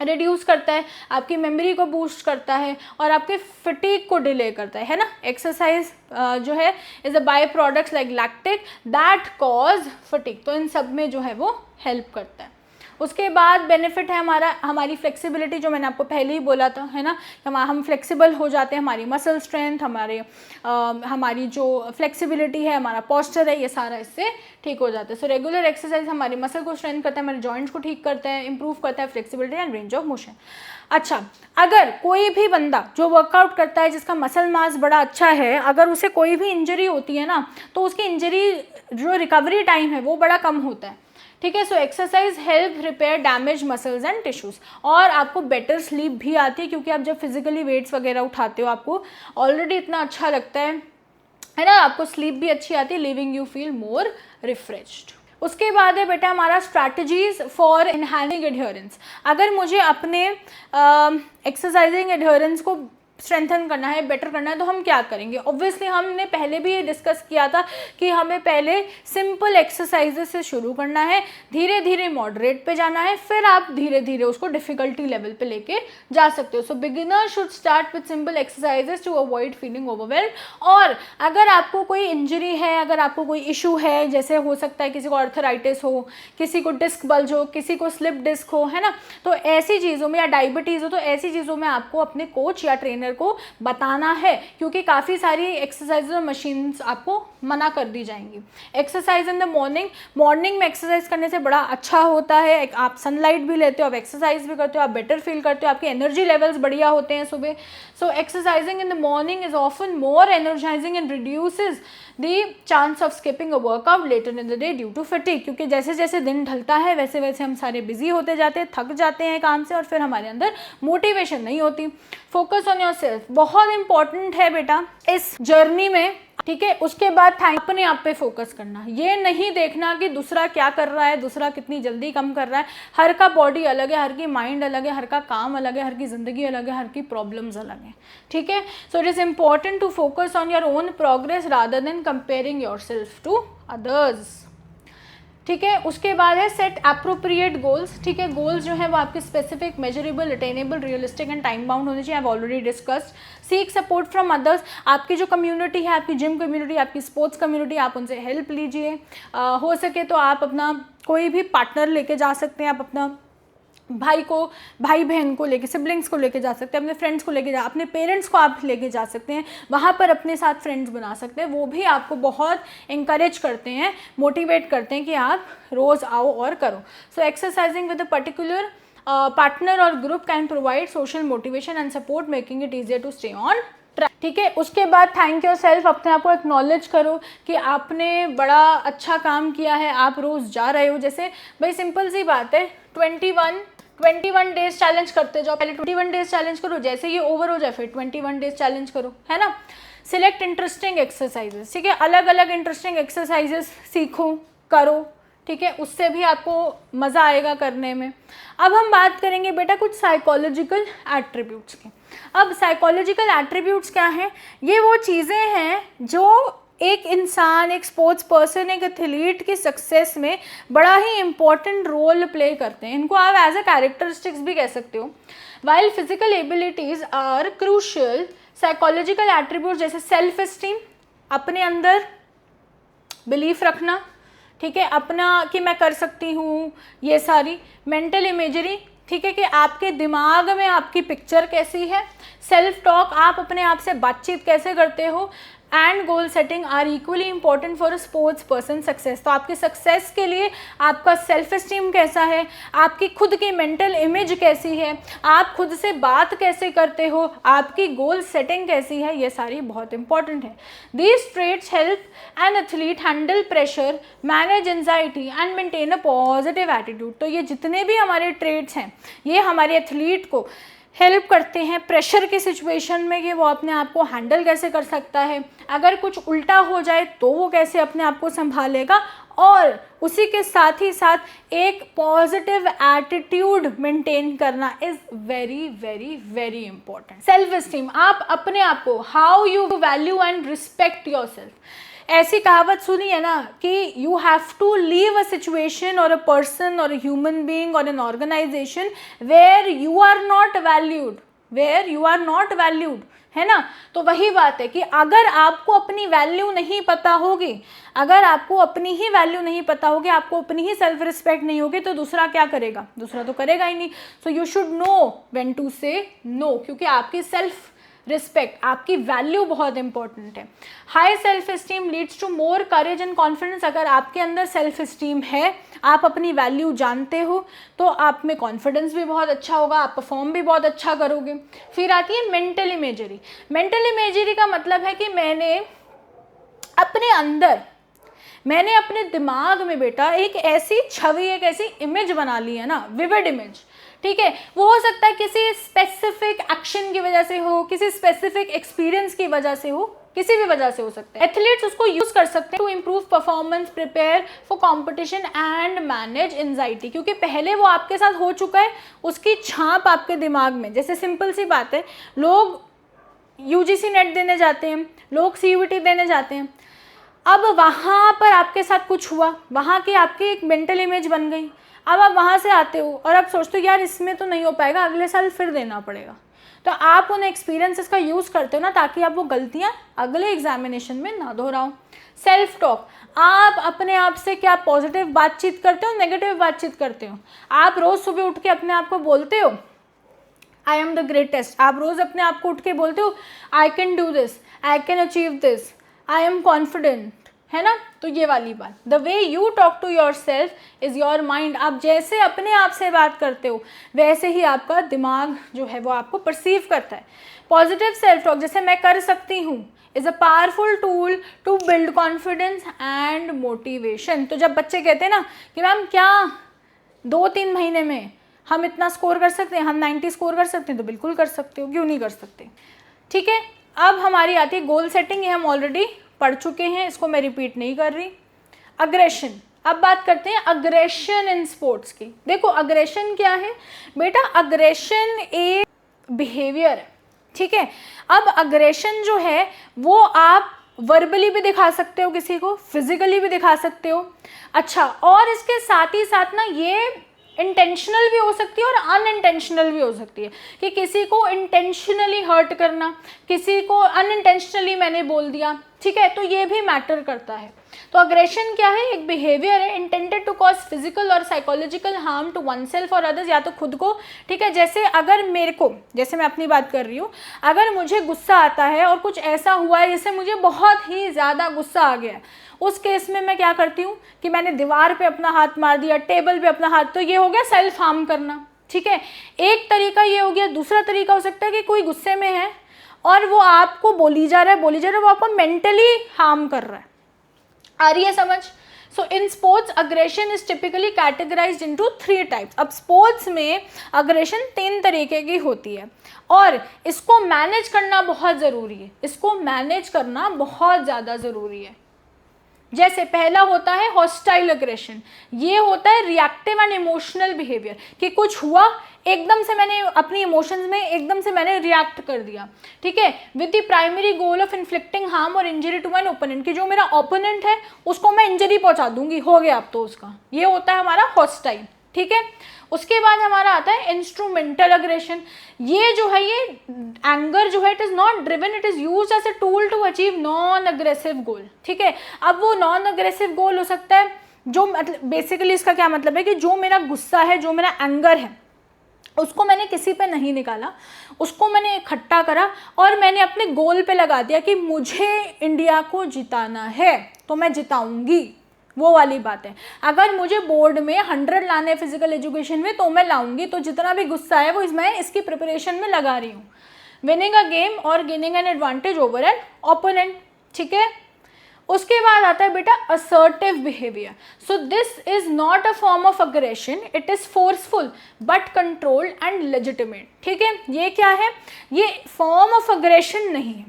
Speaker 1: रिड्यूस करता है, आपकी मेमोरी को बूस्ट करता है और आपके फटीग को डिले करता है ना। एक्सरसाइज जो है is a by products like lactic that cause fatigue, तो इन सब में जो है वो हेल्प करता है। उसके बाद बेनिफिट है हमारी फ्लेक्सिबिलिटी, जो मैंने आपको पहले ही बोला था, है ना, हम फ्लेक्सिबल हो जाते हैं, हमारी मसल स्ट्रेंथ, हमारी जो फ्लेक्सिबिलिटी है, हमारा पॉस्चर है, ये सारा इससे ठीक हो जाता है। सो रेगुलर एक्सरसाइज हमारी मसल को स्ट्रेंथ करता है, हमारे जॉइंट्स को ठीक करता है, इंप्रूव करता है flexibility and range of motion. अच्छा, अगर कोई भी बंदा जो वर्कआउट करता है जिसका मसल मास बड़ा अच्छा है, अगर उसे कोई भी इंजरी होती है ना तो उसकी इंजरी जो रिकवरी टाइम है वो बड़ा कम होता है, ठीक है। So exercise help repair damage muscles and tissues, और आपको बेटर स्लीप भी आती है, क्योंकि आप जब फिजिकली वेट्स वगैरह उठाते हो आपको ऑलरेडी इतना अच्छा लगता है ना, आपको स्लीप भी अच्छी आती है, living you feel more refreshed. उसके बाद है बेटा हमारा स्ट्रैटेजीज फॉर एनहांसिंग एडहेरेंस। अगर मुझे अपने एक्सरसाइजिंग एडहेरेंस को स्ट्रेंथन करना है, बेटर करना है, तो हम क्या करेंगे? ऑब्वियसली हमने पहले भी ये डिस्कस किया था कि हमें पहले सिंपल एक्सरसाइजेस से शुरू करना है, धीरे धीरे मॉडरेट पे जाना है, फिर आप धीरे धीरे उसको डिफ़िकल्टी लेवल पे लेके जा सकते हो। So beginner should start with simple exercises to avoid feeling overwhelmed. और अगर आपको कोई इंजरी है, अगर आपको कोई इशू है, जैसे हो सकता है किसी को आर्थराइटिस हो, किसी को डिस्क बल्ज हो, किसी को स्लिप डिस्क हो, है ना, तो ऐसी चीज़ों में, या डायबिटीज़ हो, तो ऐसी चीज़ों में आपको अपने कोच या ट्रेनर को बताना है, क्योंकि काफ़ी सारी एक्सरसाइज और मशीन्स आपको मना कर दी जाएंगी। एक्सरसाइज इन द मॉर्निंग में एक्सरसाइज करने से बड़ा अच्छा होता है, आप सनलाइट भी लेते हो, आप एक्सरसाइज भी करते हो, आप बेटर फील करते हो, आपके एनर्जी लेवल्स बढ़िया होते हैं सुबह। So exercising in the morning is often more energising and reduces the chance of skipping a workout later in the day due to fatigue, क्योंकि जैसे जैसे दिन ढलता है वैसे वैसे हम सारे बिजी होते जाते हैं, थक जाते हैं काम से, और फिर हमारे अंदर मोटिवेशन नहीं होती। फोकस ऑन योर सेल्फ बहुत इंपॉर्टेंट है बेटा इस जर्नी में, ठीक है। उसके बाद अपने आप पे फोकस करना, ये नहीं देखना कि दूसरा क्या कर रहा है, दूसरा कितनी जल्दी कम कर रहा है। हर का बॉडी अलग है, हर की माइंड अलग है, हर का काम अलग है, हर की ज़िंदगी अलग है, हर की प्रॉब्लम्स अलग हैं, ठीक है। So it is important to focus on your own progress rather than comparing your self to others, ठीक है। उसके बाद है सेट अप्रोप्रिएट गोल्स, ठीक है। गोल्स जो है वो आपके specific, measurable, attainable, realistic and time bound होने चाहिए। I have already discussed. Seek support from others, आपकी जो कम्युनिटी है, आपकी जिम कम्युनिटी, आपकी स्पोर्ट्स कम्युनिटी, आप उनसे हेल्प लीजिए। हो सके तो आप अपना कोई भी पार्टनर लेके जा सकते हैं, आप अपना भाई बहन को लेके, सिबलिंग्स को लेके जा सकते हैं, अपने फ्रेंड्स को लेके अपने पेरेंट्स को आप लेके जा सकते हैं, वहाँ पर अपने साथ फ्रेंड्स बना सकते हैं। वो भी आपको बहुत इंकरेज करते हैं, मोटिवेट करते हैं कि आप रोज़ आओ और करो। So exercising with a particular partner और group can provide social motivation and support, making it easier to stay on track, ठीक है। उसके बाद थैंक योर सेल्फ, अपने आप को एक्नॉलेज करो कि आपने बड़ा अच्छा काम किया है, आप रोज़ जा रहे हो। जैसे भाई सिंपल सी बात है, 21 डेज चैलेंज करते जाओ, पहले 21 डेज चैलेंज करो, जैसे ये ओवर हो जाए फिर 21 डेज चैलेंज करो, है ना। सिलेक्ट इंटरेस्टिंग एक्सरसाइजेस, ठीक है, अलग अलग इंटरेस्टिंग एक्सरसाइजेस सीखो, करो, ठीक है, उससे भी आपको मज़ा आएगा करने में। अब हम बात करेंगे बेटा कुछ साइकोलॉजिकल एट्रीब्यूट्स की। अब साइकोलॉजिकल एट्रीब्यूट्स क्या हैं? ये वो चीज़ें हैं जो एक इंसान, एक स्पोर्ट्स पर्सन, एक एथलीट की सक्सेस में बड़ा ही इंपॉर्टेंट रोल प्ले करते हैं। इनको आप एज अ कैरेक्टरिस्टिक्स भी कह सकते हो। While physical abilities are crucial, psychological attribute जैसे सेल्फ एस्टीम, अपने अंदर बिलीफ रखना, ठीक है, अपना कि मैं कर सकती हूँ, ये सारी मेंटल इमेजरी, ठीक है, कि आपके दिमाग में आपकी पिक्चर कैसी है, सेल्फ टॉक, आप अपने आप से बातचीत कैसे करते हो, and goal setting are equally important for a sports person success. तो आपकी सक्सेस के लिए आपका सेल्फ एस्टीम कैसा है, आपकी खुद की मेंटल इमेज कैसी है, आप खुद से बात कैसे करते हो, आपकी गोल सेटिंग कैसी है, ये सारी बहुत इंपॉर्टेंट है। These traits help an athlete handle pressure, manage anxiety and maintain a positive attitude. तो ये जितने भी हमारे ट्रेट्स हैं ये हमारे एथलीट को हेल्प करते हैं प्रेशर की सिचुएशन में कि वो अपने आप को हैंडल कैसे कर सकता है, अगर कुछ उल्टा हो जाए तो वो कैसे अपने आप को संभालेगा, और उसी के साथ ही साथ एक पॉजिटिव एटीट्यूड मेंटेन करना is very very very important. Self esteem, आप अपने आप को, how you value and respect your self. ऐसी कहावत सुनी है ना कि you have to leave a situation और अ पर्सन और अ ह्यूमन बीइंग और an organization where you are not valued, है ना। तो वही बात है कि अगर आपको अपनी वैल्यू नहीं पता होगी, अगर आपको अपनी ही वैल्यू नहीं पता होगी, आपको अपनी ही सेल्फ रिस्पेक्ट नहीं होगी, तो दूसरा क्या करेगा, दूसरा तो करेगा ही नहीं। So you should know when to say no, क्योंकि आपकी सेल्फ रिस्पेक्ट, आपकी वैल्यू बहुत इंपॉर्टेंट है। High self esteem leads to more courage and confidence. अगर आपके अंदर सेल्फ एस्टीम है, आप अपनी वैल्यू जानते हो, तो आप में कॉन्फिडेंस भी बहुत अच्छा होगा, आप परफॉर्म भी बहुत अच्छा करोगे। फिर आती है मेंटल इमेजरी। मेंटल इमेजरी का मतलब है कि मैंने अपने दिमाग में बेटा एक ऐसी छवि, एक ऐसी इमेज बना ली है ना, विविड इमेज, ठीक है। वो हो सकता है किसी स्पेसिफिक एक्शन की वजह से हो, किसी स्पेसिफिक एक्सपीरियंस की वजह से हो, किसी भी वजह से हो सकता है। एथलीट्स उसको यूज कर सकते हैं to improve performance, prepare for competition and manage anxiety, क्योंकि पहले वो आपके साथ हो चुका है, उसकी छाप आपके दिमाग में। जैसे सिंपल सी बात है, लोग यूजीसी नेट देने जाते हैं, लोग सीयूईटी देने जाते हैं, अब वहाँ पर आपके साथ कुछ हुआ, वहाँ की आपकी एक मेंटल इमेज बन गई, अब आप वहाँ से आते हो और आप सोचते हो यार इसमें तो नहीं हो पाएगा, अगले साल फिर देना पड़ेगा। तो आप उन एक्सपीरियंसेस का यूज़ करते हो ना, ताकि आप वो गलतियाँ अगले एग्जामिनेशन में ना दोहराओ। सेल्फ टॉक, आप अपने आप से क्या पॉजिटिव बातचीत करते हो, नेगेटिव बातचीत करते हो। आप रोज़ सुबह उठ के अपने आप को बोलते हो आई एम द ग्रेटेस्ट, आप रोज़ अपने आप को उठ के बोलते हो I can do this, I can achieve this, I am confident, है ना। तो ये वाली बात, the way you talk to your self is your mind. आप जैसे अपने आप से बात करते हो वैसे ही आपका दिमाग जो है वो आपको परसीव करता है। पॉजिटिव सेल्फ टॉक, जैसे मैं कर सकती हूँ, is a powerful tool to build confidence and motivation. तो जब बच्चे कहते हैं ना कि मैम क्या 2-3 महीने में हम इतना स्कोर कर सकते हैं, हम 90 स्कोर कर सकते हैं, तो बिल्कुल कर सकते हो, क्यों नहीं कर सकते, ठीक है। अब हमारी आती है गोल सेटिंग, ये हम ऑलरेडी पढ़ चुके हैं, इसको मैं रिपीट नहीं कर रही। अग्रेशन, अब बात करते हैं अग्रेशन इन स्पोर्ट्स की। देखो अग्रेशन क्या है बेटा, अग्रेशन एक बिहेवियर है, ठीक है। अब अग्रेशन जो है वो आप वर्बली भी दिखा सकते हो किसी को, फिजिकली भी दिखा सकते हो। अच्छा, और इसके साथ ही साथ ना ये इंटेंशनल भी हो सकती है और अनइंटेंशनल भी हो सकती है, कि किसी को इंटेंशनली हर्ट करना, किसी को अनइंटेंशनली मैंने बोल दिया, ठीक है, तो ये भी मैटर करता है। तो अग्रेशन क्या है, एक बिहेवियर है इंटेंडेड टू कॉज फिजिकल और psychological harm to one self और अदर्स, या तो खुद को, ठीक है। जैसे अगर मेरे को, जैसे मैं अपनी बात कर रही हूँ, अगर मुझे गुस्सा आता है और कुछ ऐसा हुआ है जिससे मुझे बहुत ही ज़्यादा गुस्सा आ गया है, उस केस में मैं क्या करती हूँ कि मैंने दीवार पे अपना हाथ मार दिया, टेबल पे अपना हाथ, तो ये हो गया सेल्फ हार्म करना, ठीक है। एक तरीका ये हो गया। दूसरा तरीका हो सकता है कि कोई गुस्से में है और वो आपको बोली जा रहा है, वो आपको मेंटली हार्म कर रहा है। आ रही है समझ? So in sports aggression is typically categorised into 3 types. अब स्पोर्ट्स में अग्रेशन 3 तरीके की होती है और इसको मैनेज करना बहुत ज़रूरी है, इसको मैनेज करना बहुत ज़्यादा ज़रूरी है। जैसे पहला होता है हॉस्टाइल अग्रेशन, ये होता है रिएक्टिव एंड इमोशनल बिहेवियर, कि कुछ हुआ एकदम से मैंने अपनी इमोशंस में एकदम से मैंने रिएक्ट कर दिया, ठीक है, with the primary goal of inflicting harm और इंजरी टू माय ओपोनेंट, कि जो मेरा ओपोनेंट है उसको मैं इंजरी पहुंचा दूंगी, हो गया अब तो उसका, ये होता है हमारा हॉस्टाइल, ठीक है। उसके बाद हमारा आता है इंस्ट्रूमेंटल अग्रेशन। ये जो है, ये एंगर जो है, it is not driven, it is used as a tool to achieve non aggressive goal, ठीक है। अब वो नॉन अग्रेसिव गोल हो सकता है जो, मतलब बेसिकली इसका क्या मतलब है कि जो मेरा गुस्सा है, जो मेरा एंगर है, उसको मैंने किसी पे नहीं निकाला, उसको मैंने इकट्ठा करा और मैंने अपने गोल पे लगा दिया कि मुझे इंडिया को जिताना है तो मैं जिताऊंगी। वो वाली बात है। अगर मुझे बोर्ड में 100 लाने फिजिकल एजुकेशन में तो मैं लाऊंगी, तो जितना भी गुस्सा है वो मैं इसकी प्रिपरेशन में लगा रही हूँ। विनिंग अ गेम और gaining an advantage over an opponent, ठीक है। उसके बाद आता है बेटा assertive behaviour. So this is not a form of aggression, it is forceful but controlled and legitimate, ठीक है। ये क्या है, ये फॉर्म ऑफ अग्रेशन नहीं है,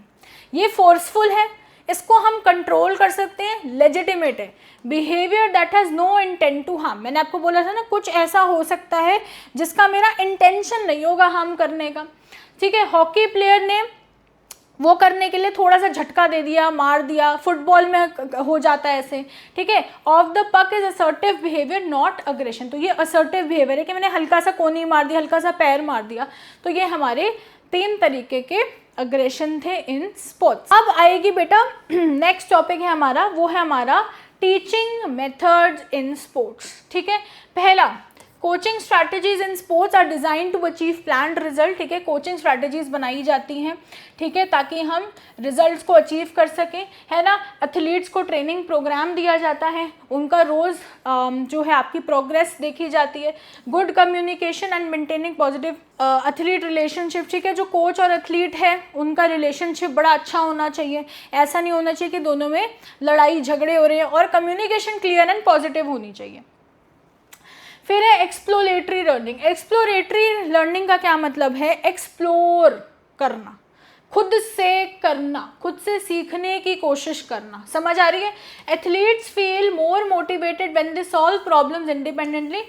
Speaker 1: ये फोर्सफुल है, इसको हम कंट्रोल कर सकते हैं, लेजिटिमेट है। Behaviour that has no intent to harm, मैंने आपको बोला था ना कुछ ऐसा हो सकता है जिसका मेरा इंटेंशन नहीं होगा हार्म करने का, ठीक है। हॉकी प्लेयर ने वो करने के लिए थोड़ा सा झटका दे दिया, मार दिया, फुटबॉल में हो जाता है ऐसे, ठीक है। ऑफ द पक is assertive behaviour not aggression, तो ये असर्टिव बिहेवियर है कि मैंने हल्का सा कोनी मार दिया, हल्का सा पैर मार दिया, तो ये हमारे 3 तरीके के अग्रेशन थे इन स्पोर्ट्स। अब आएगी बेटा नेक्स्ट टॉपिक है हमारा, वो है हमारा टीचिंग मेथड्स इन स्पोर्ट्स, ठीक है। पहला, coaching strategies in sports are design to achieve planned result, ठीक है। कोचिंग स्ट्रैटेजीज बनाई जाती हैं, ठीक है, ताकि हम रिजल्ट्स को अचीव कर सकें, है ना। एथलीट्स को ट्रेनिंग प्रोग्राम दिया जाता है, उनका रोज़ जो है आपकी प्रोग्रेस देखी जाती है। Good communication and maintaining positive athlete relationship, ठीक है। जो कोच और एथलीट है उनका रिलेशनशिप बड़ा अच्छा होना चाहिए, ऐसा नहीं होना चाहिए कि दोनों में लड़ाई झगड़े हो रहे हैं, और कम्युनिकेशन क्लियर एंड पॉजिटिव होनी चाहिए। फिर है एक्सप्लोरेटरी लर्निंग। एक्सप्लोरेटरी लर्निंग का क्या मतलब है, एक्सप्लोर करना, खुद से करना, खुद से सीखने की कोशिश करना, समझ आ रही है। Athletes feel more motivated when they solve problems independently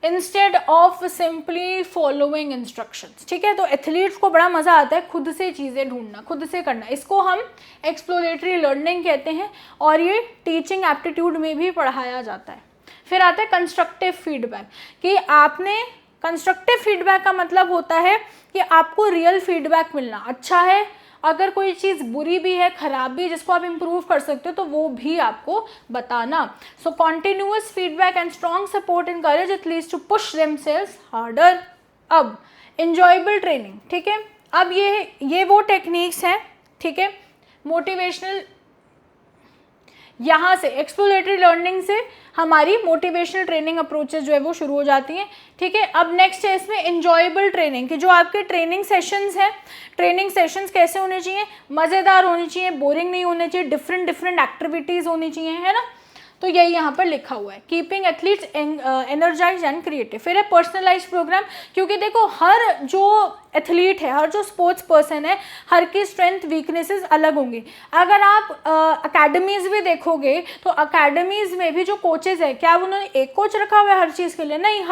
Speaker 1: instead of simply following instructions, ठीक है। तो एथलीट्स को बड़ा मज़ा आता है खुद से चीज़ें ढूंढना, खुद से करना, इसको हम एक्सप्लोरेटरी लर्निंग कहते हैं, और ये टीचिंग एप्टीट्यूड में भी पढ़ाया जाता है। फिर आता है कंस्ट्रक्टिव फीडबैक, कि आपने कंस्ट्रक्टिव फीडबैक का मतलब होता है कि आपको रियल फीडबैक मिलना, अच्छा है, अगर कोई चीज़ बुरी भी है, ख़राब भी, जिसको आप इम्प्रूव कर सकते हो तो वो भी आपको बताना। So continuous feedback and strong support encourage athletes to push themselves harder. अब इंजॉयबल ट्रेनिंग, ठीक है। अब ये वो टेक्निक्स हैं, ठीक है, मोटिवेशनल, यहाँ से एक्सप्लोरेटरी लर्निंग से हमारी मोटिवेशनल ट्रेनिंग अप्रोचेस जो है वो शुरू हो जाती हैं, ठीक है। अब नेक्स्ट है इसमें इंजॉयबल ट्रेनिंग, कि जो आपके ट्रेनिंग सेशंस हैं, ट्रेनिंग सेशंस कैसे होने चाहिए, मज़ेदार होने चाहिए, बोरिंग नहीं होने चाहिए, डिफरेंट एक्टिविटीज़ होनी चाहिए, है ना। तो यही यहाँ पर लिखा हुआ है, keeping athletes energize and creative. फिर है पर्सनलाइज प्रोग्राम, क्योंकि देखो हर जो एथलीट है, हर जो स्पोर्ट्स पर्सन है, हर की स्ट्रेंथ वीकनेसेस अलग होंगी। अगर आप अकेडमीज़ भी देखोगे तो अकेडमीज़ में भी जो कोचेज़ है, क्या उन्होंने एक कोच रखा हुआ है हर चीज़ के लिए, नहीं,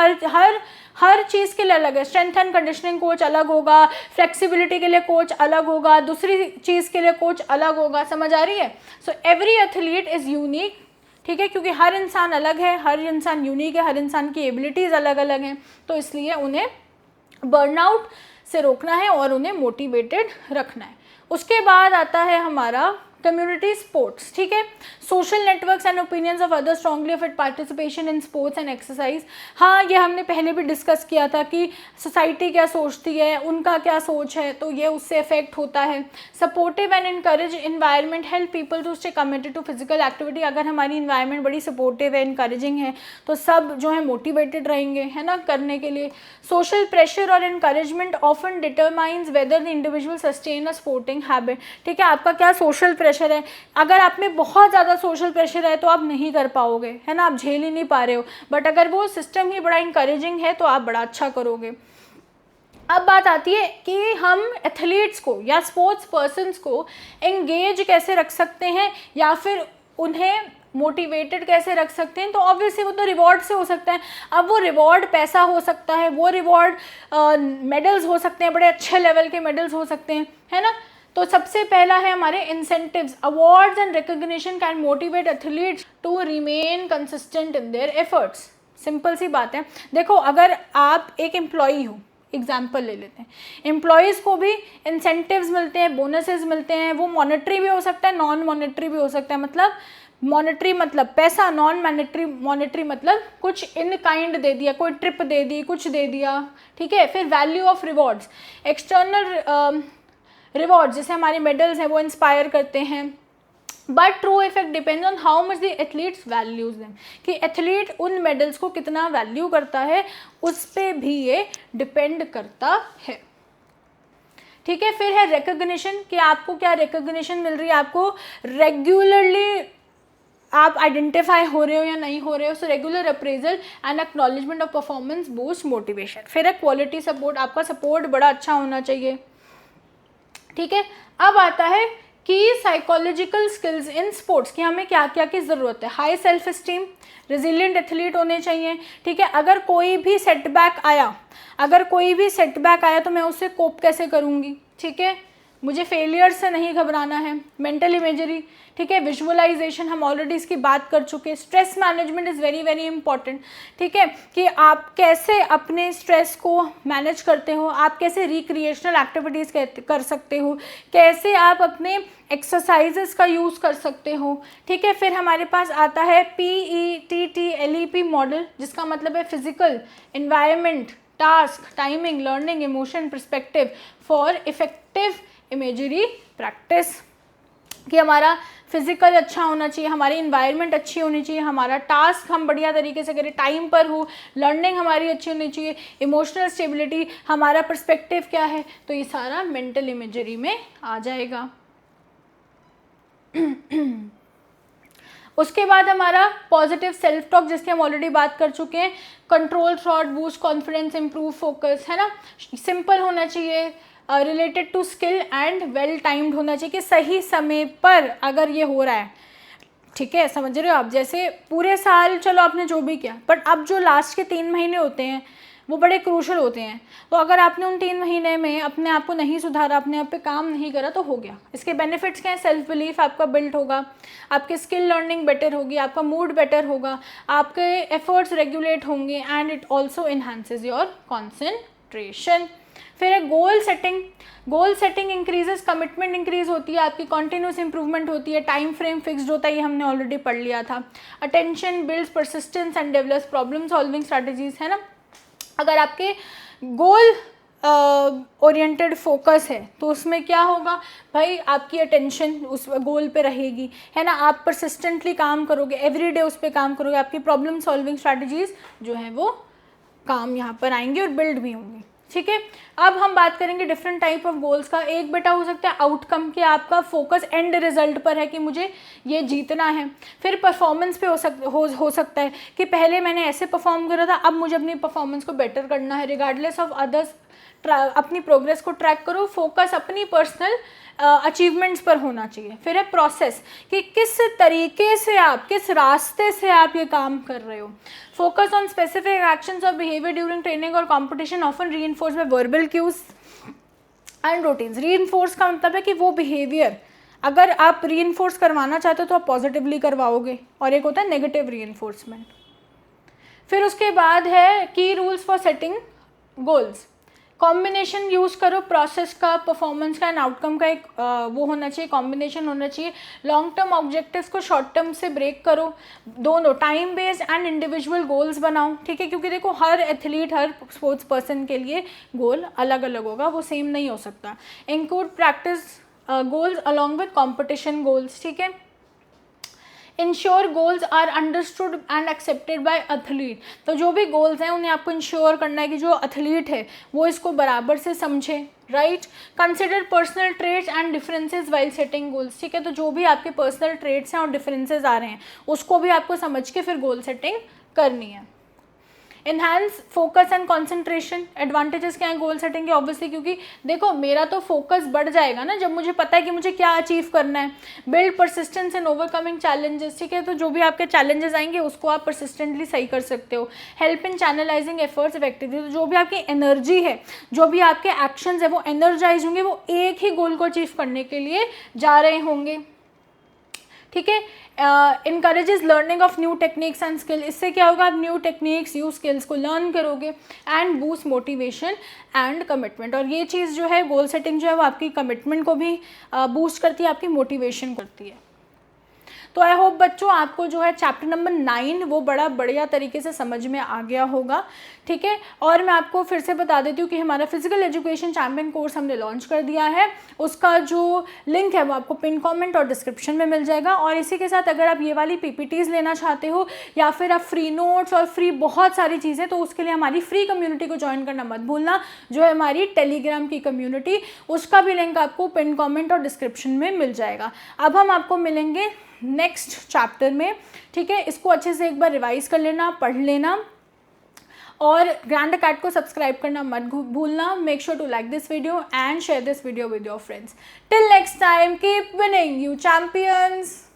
Speaker 1: हर चीज़ के लिए अलग है। स्ट्रेंथ एंड कंडीशनिंग कोच अलग होगा, फ्लेक्सिबिलिटी के लिए कोच अलग होगा, दूसरी चीज़ के लिए कोच अलग होगा, समझ आ रही है। So every athlete is unique, ठीक है, क्योंकि हर इंसान अलग है, हर इंसान यूनिक है, हर इंसान की एबिलिटीज़ अलग अलग हैं, तो इसलिए उन्हें बर्नआउट से रोकना है और उन्हें मोटिवेटेड रखना है। उसके बाद आता है हमारा कम्युनिटी स्पोर्ट्स, ठीक है। Social networks and opinions of other strongly affect participation in sports and exercise. हाँ, ये हमने पहले भी डिस्कस किया था कि सोसाइटी क्या सोचती है, उनका क्या सोच है, तो ये उससे अफेक्ट होता है। Supportive and encourage environment help people to stay committed to physical activity. अगर हमारी इन्वायरमेंट बड़ी सपोर्टिव है, इनकरेजिंग है, तो सब जो है मोटिवेटेड रहेंगे, है ना, करने के लिए। सोशल प्रेशर और encouragement often determines whether the individual sustain a sporting habit, ठीक है। आपका क्या सोशल प्रेशर है, अगर आप में बहुत ज़्यादा सोशल प्रेशर है तो आप नहीं कर पाओगे, है ना, आप झेल ही नहीं पा रहे हो, बट अगर वो सिस्टम ही बड़ा इंकरेजिंग है तो आप बड़ा अच्छा करोगे। अब बात आती है कि हम एथलीट्स को या स्पोर्ट्स पर्सन्स को एंगेज कैसे रख सकते हैं या फिर उन्हें मोटिवेटेड कैसे रख सकते हैं। तो ऑब्वियसली वो तो रिवॉर्ड से हो सकता है। अब वो रिवॉर्ड पैसा हो सकता है, वो रिवॉर्ड मेडल्स हो सकते हैं, बड़े अच्छे लेवल के मेडल्स हो सकते हैं, है ना। तो सबसे पहला है हमारे incentives. Awards and recognition can motivate athletes to remain consistent in their efforts. Simple सी बात है। देखो, अगर आप एक एम्प्लॉई हो, एग्जाम्पल ले लेते हैं, एम्प्लॉयज़ को भी इंसेंटिव्स मिलते हैं, बोनसेस मिलते हैं, वो मॉनेटरी भी हो सकता है, नॉन मॉनेटरी भी हो सकता है। मतलब मॉनेटरी मतलब पैसा, नॉन मॉनेटरी मतलब कुछ इन काइंड दे दिया, कोई ट्रिप दे दी, कुछ दे दिया, ठीक है। फिर value of rewards, external rewards जैसे हमारे मेडल्स हैं वो इंस्पायर करते हैं, but true effect depends on how much the athletes values them, कि एथलीट उन मेडल्स को कितना वैल्यू करता है उस पर भी ये डिपेंड करता है, ठीक है। फिर है रिकग्निशन, कि आपको क्या रिकग्निशन मिल रही है, आपको रेगुलरली आप आइडेंटिफाई हो रहे हो या नहीं हो रहे हो। So regular appraisal and acknowledgement of performance boost motivation. फिर है क्वालिटी सपोर्ट, आपका सपोर्ट बड़ा अच्छा होना चाहिए, ठीक है। अब आता है कि साइकोलॉजिकल स्किल्स इन स्पोर्ट्स की हमें क्या क्या की ज़रूरत है। High self esteem, resilient athlete होने चाहिए, ठीक है। अगर कोई भी सेटबैक आया तो मैं उससे कोप कैसे करूँगी, ठीक है। मुझे फेलियर से नहीं घबराना है। मेंटल इमेजरी, ठीक है। विजुअलाइजेशन हम ऑलरेडी इसकी बात कर चुके हैं। Stress management is very very important, ठीक है, कि आप कैसे अपने स्ट्रेस को मैनेज करते हो, आप कैसे रिक्रिएशनल एक्टिविटीज़ कर सकते हो, कैसे आप अपने एक्सरसाइजेस का यूज़ कर सकते हो, ठीक है। फिर हमारे पास आता है PETTLEP मॉडल, जिसका मतलब है physical, environment, task, timing, learning, emotion, perspective for effective imagery practice. कि हमारा फिजिकल अच्छा होना चाहिए, हमारी इन्वायरमेंट अच्छी होनी चाहिए, हमारा टास्क हम बढ़िया तरीके से करें, टाइम पर हो, लर्निंग हमारी अच्छी होनी चाहिए, इमोशनल स्टेबिलिटी, हमारा पर्सपेक्टिव क्या है, तो ये सारा मेंटल इमेजरी में आ जाएगा। उसके बाद हमारा पॉजिटिव सेल्फ टॉक, जिसकी हम ऑलरेडी बात कर चुके हैं। Control thought, boost confidence, improve focus, है ना। सिंपल होना चाहिए, related to skill and well timed होना चाहिए, कि सही समय पर अगर ये हो रहा है, ठीक है, समझ रहे हो आप। जैसे पूरे साल चलो आपने जो भी किया, बट अब जो लास्ट के 3 महीने होते हैं वो बड़े क्रूशल होते हैं। तो अगर आपने उन 3 महीने में अपने आप को नहीं सुधारा, अपने आप पे काम नहीं करा, तो हो गया। इसके बेनिफिट्स क्या हैं? सेल्फ बिलीफ आपका बिल्ड होगा, आपके स्किल लर्निंग बेटर होगी, आपका मूड बेटर होगा, आपके एफर्ट्स रेगुलेट होंगे, and it also enhances your concentration. फिर है goal setting. Goal setting increases, commitment increase होती है, आपकी कॉन्टिन्यूस इंप्रूवमेंट होती है, टाइम फ्रेम फिक्स्ड होता है, ये हमने ऑलरेडी पढ़ लिया था। Attention builds persistence and develops problem solving strategies, है ना। अगर आपके गोल ओरिएंटेड फोकस है तो उसमें क्या होगा भाई, आपकी अटेंशन उस गोल पे रहेगी, है ना। आप परसिस्टेंटली काम करोगे, एवरीडे उस पर काम करोगे, आपकी प्रॉब्लम सॉल्विंग स्ट्रैटेजीज जो है वो काम यहाँ पर आएंगी और बिल्ड भी होंगी, ठीक है। अब हम बात करेंगे डिफरेंट टाइप ऑफ गोल्स का। एक बेटा हो सकता है आउटकम, कि आपका फोकस एंड रिजल्ट पर है कि मुझे ये जीतना है। फिर परफॉर्मेंस पे हो सकता है कि पहले मैंने ऐसे परफॉर्म करा था, अब मुझे अपनी परफॉर्मेंस को बेटर करना है, रिगार्डलेस ऑफ अदर्स। अपनी प्रोग्रेस को ट्रैक करो, फोकस अपनी पर्सनल अचीवमेंट्स पर होना चाहिए। फिर है प्रोसेस, कि किस तरीके से आप, किस रास्ते से आप ये काम कर रहे हो। फोकस ऑन स्पेसिफिक एक्शंस और बिहेवियर ड्यूरिंग ट्रेनिंग और competition often reinforce by verbal cues and routines. Reinforce का मतलब है कि वो बिहेवियर अगर आप रीइंफोर्स करवाना चाहते हो तो आप पॉजिटिवली करवाओगे, और एक होता है नेगेटिव रीइंफोर्समेंट। फिर उसके बाद है की rules for setting goals. Combination use करो, प्रोसेस का, परफॉर्मेंस का एंड आउटकम का एक वो होना चाहिए, कॉम्बिनेशन होना चाहिए। लॉन्ग टर्म ऑब्जेक्टिव्स को शॉर्ट टर्म से ब्रेक करो, दोनों time based and individual goals बनाओ, ठीक है। क्योंकि देखो हर एथलीट, हर स्पोर्ट्स पर्सन के लिए गोल अलग अलग होगा, वो सेम नहीं हो सकता। Include practice goals along with competition goals, ठीक है। Ensure goals are understood and accepted by athlete. तो जो भी गोल्स हैं उन्हें आपको इंश्योर करना है कि जो एथलीट है वो इसको बराबर से समझे, right. Consider personal traits and differences while setting goals, ठीक है। तो जो भी आपके पर्सनल ट्रेट्स हैं और डिफरेंसेस आ रहे हैं उसको भी आपको समझ के फिर गोल सेटिंग करनी है। Enhance focus and concentration. Advantages क्या हैं गोल सेटिंग के? ऑब्वियसली क्योंकि देखो मेरा तो फोकस बढ़ जाएगा ना जब मुझे पता है कि मुझे क्या अचीव करना है। Build persistence in overcoming challenges, ठीक है। तो जो भी आपके चैलेंजेस आएंगे उसको आप परसिस्टेंटली सही कर सकते हो। Help in channelising efforts effectively. तो जो भी आपकी एनर्जी है, जो भी आपके एक्शंस है वो एनर्जाइज होंगे, वो एक ही गोल को अचीव करने के लिए जा रहे होंगे, ठीक है। Encourages learning of new techniques and skill. इससे क्या होगा, आप न्यू टेक्निक्स, न्यू स्किल्स को लर्न करोगे। And boost motivation and commitment. और ये चीज़ जो है गोल सेटिंग जो है वो आपकी कमिटमेंट को भी बूस्ट करती है, आपकी मोटिवेशन करती है। तो आई होप बच्चों आपको जो है चैप्टर नंबर 9 वो बड़ा बढ़िया तरीके से समझ में आ गया होगा, ठीक है। और मैं आपको फिर से बता देती हूँ कि हमारा फिजिकल एजुकेशन चैंपियन कोर्स हमने लॉन्च कर दिया है, उसका जो लिंक है वो आपको पिन कमेंट और डिस्क्रिप्शन में मिल जाएगा। और इसी के साथ अगर आप ये वाली पीपीटीज लेना चाहते हो या फिर आप फ्री नोट्स और फ्री बहुत सारी चीज़ें, तो उसके लिए हमारी फ्री कम्युनिटी को ज्वाइन करना मत भूलना, जो है हमारी टेलीग्राम की कम्युनिटी, उसका भी लिंक आपको पिन कमेंट और डिस्क्रिप्शन में मिल जाएगा। अब हम आपको मिलेंगे नेक्स्ट चैप्टर में, ठीक है। इसको अच्छे से एक बार रिवाइज कर लेना, पढ़ लेना, और ग्रैंड अकेडमी को सब्सक्राइब करना मत भूलना। Make sure to like this video and share this video with your friends. Till next time, keep winning you champions.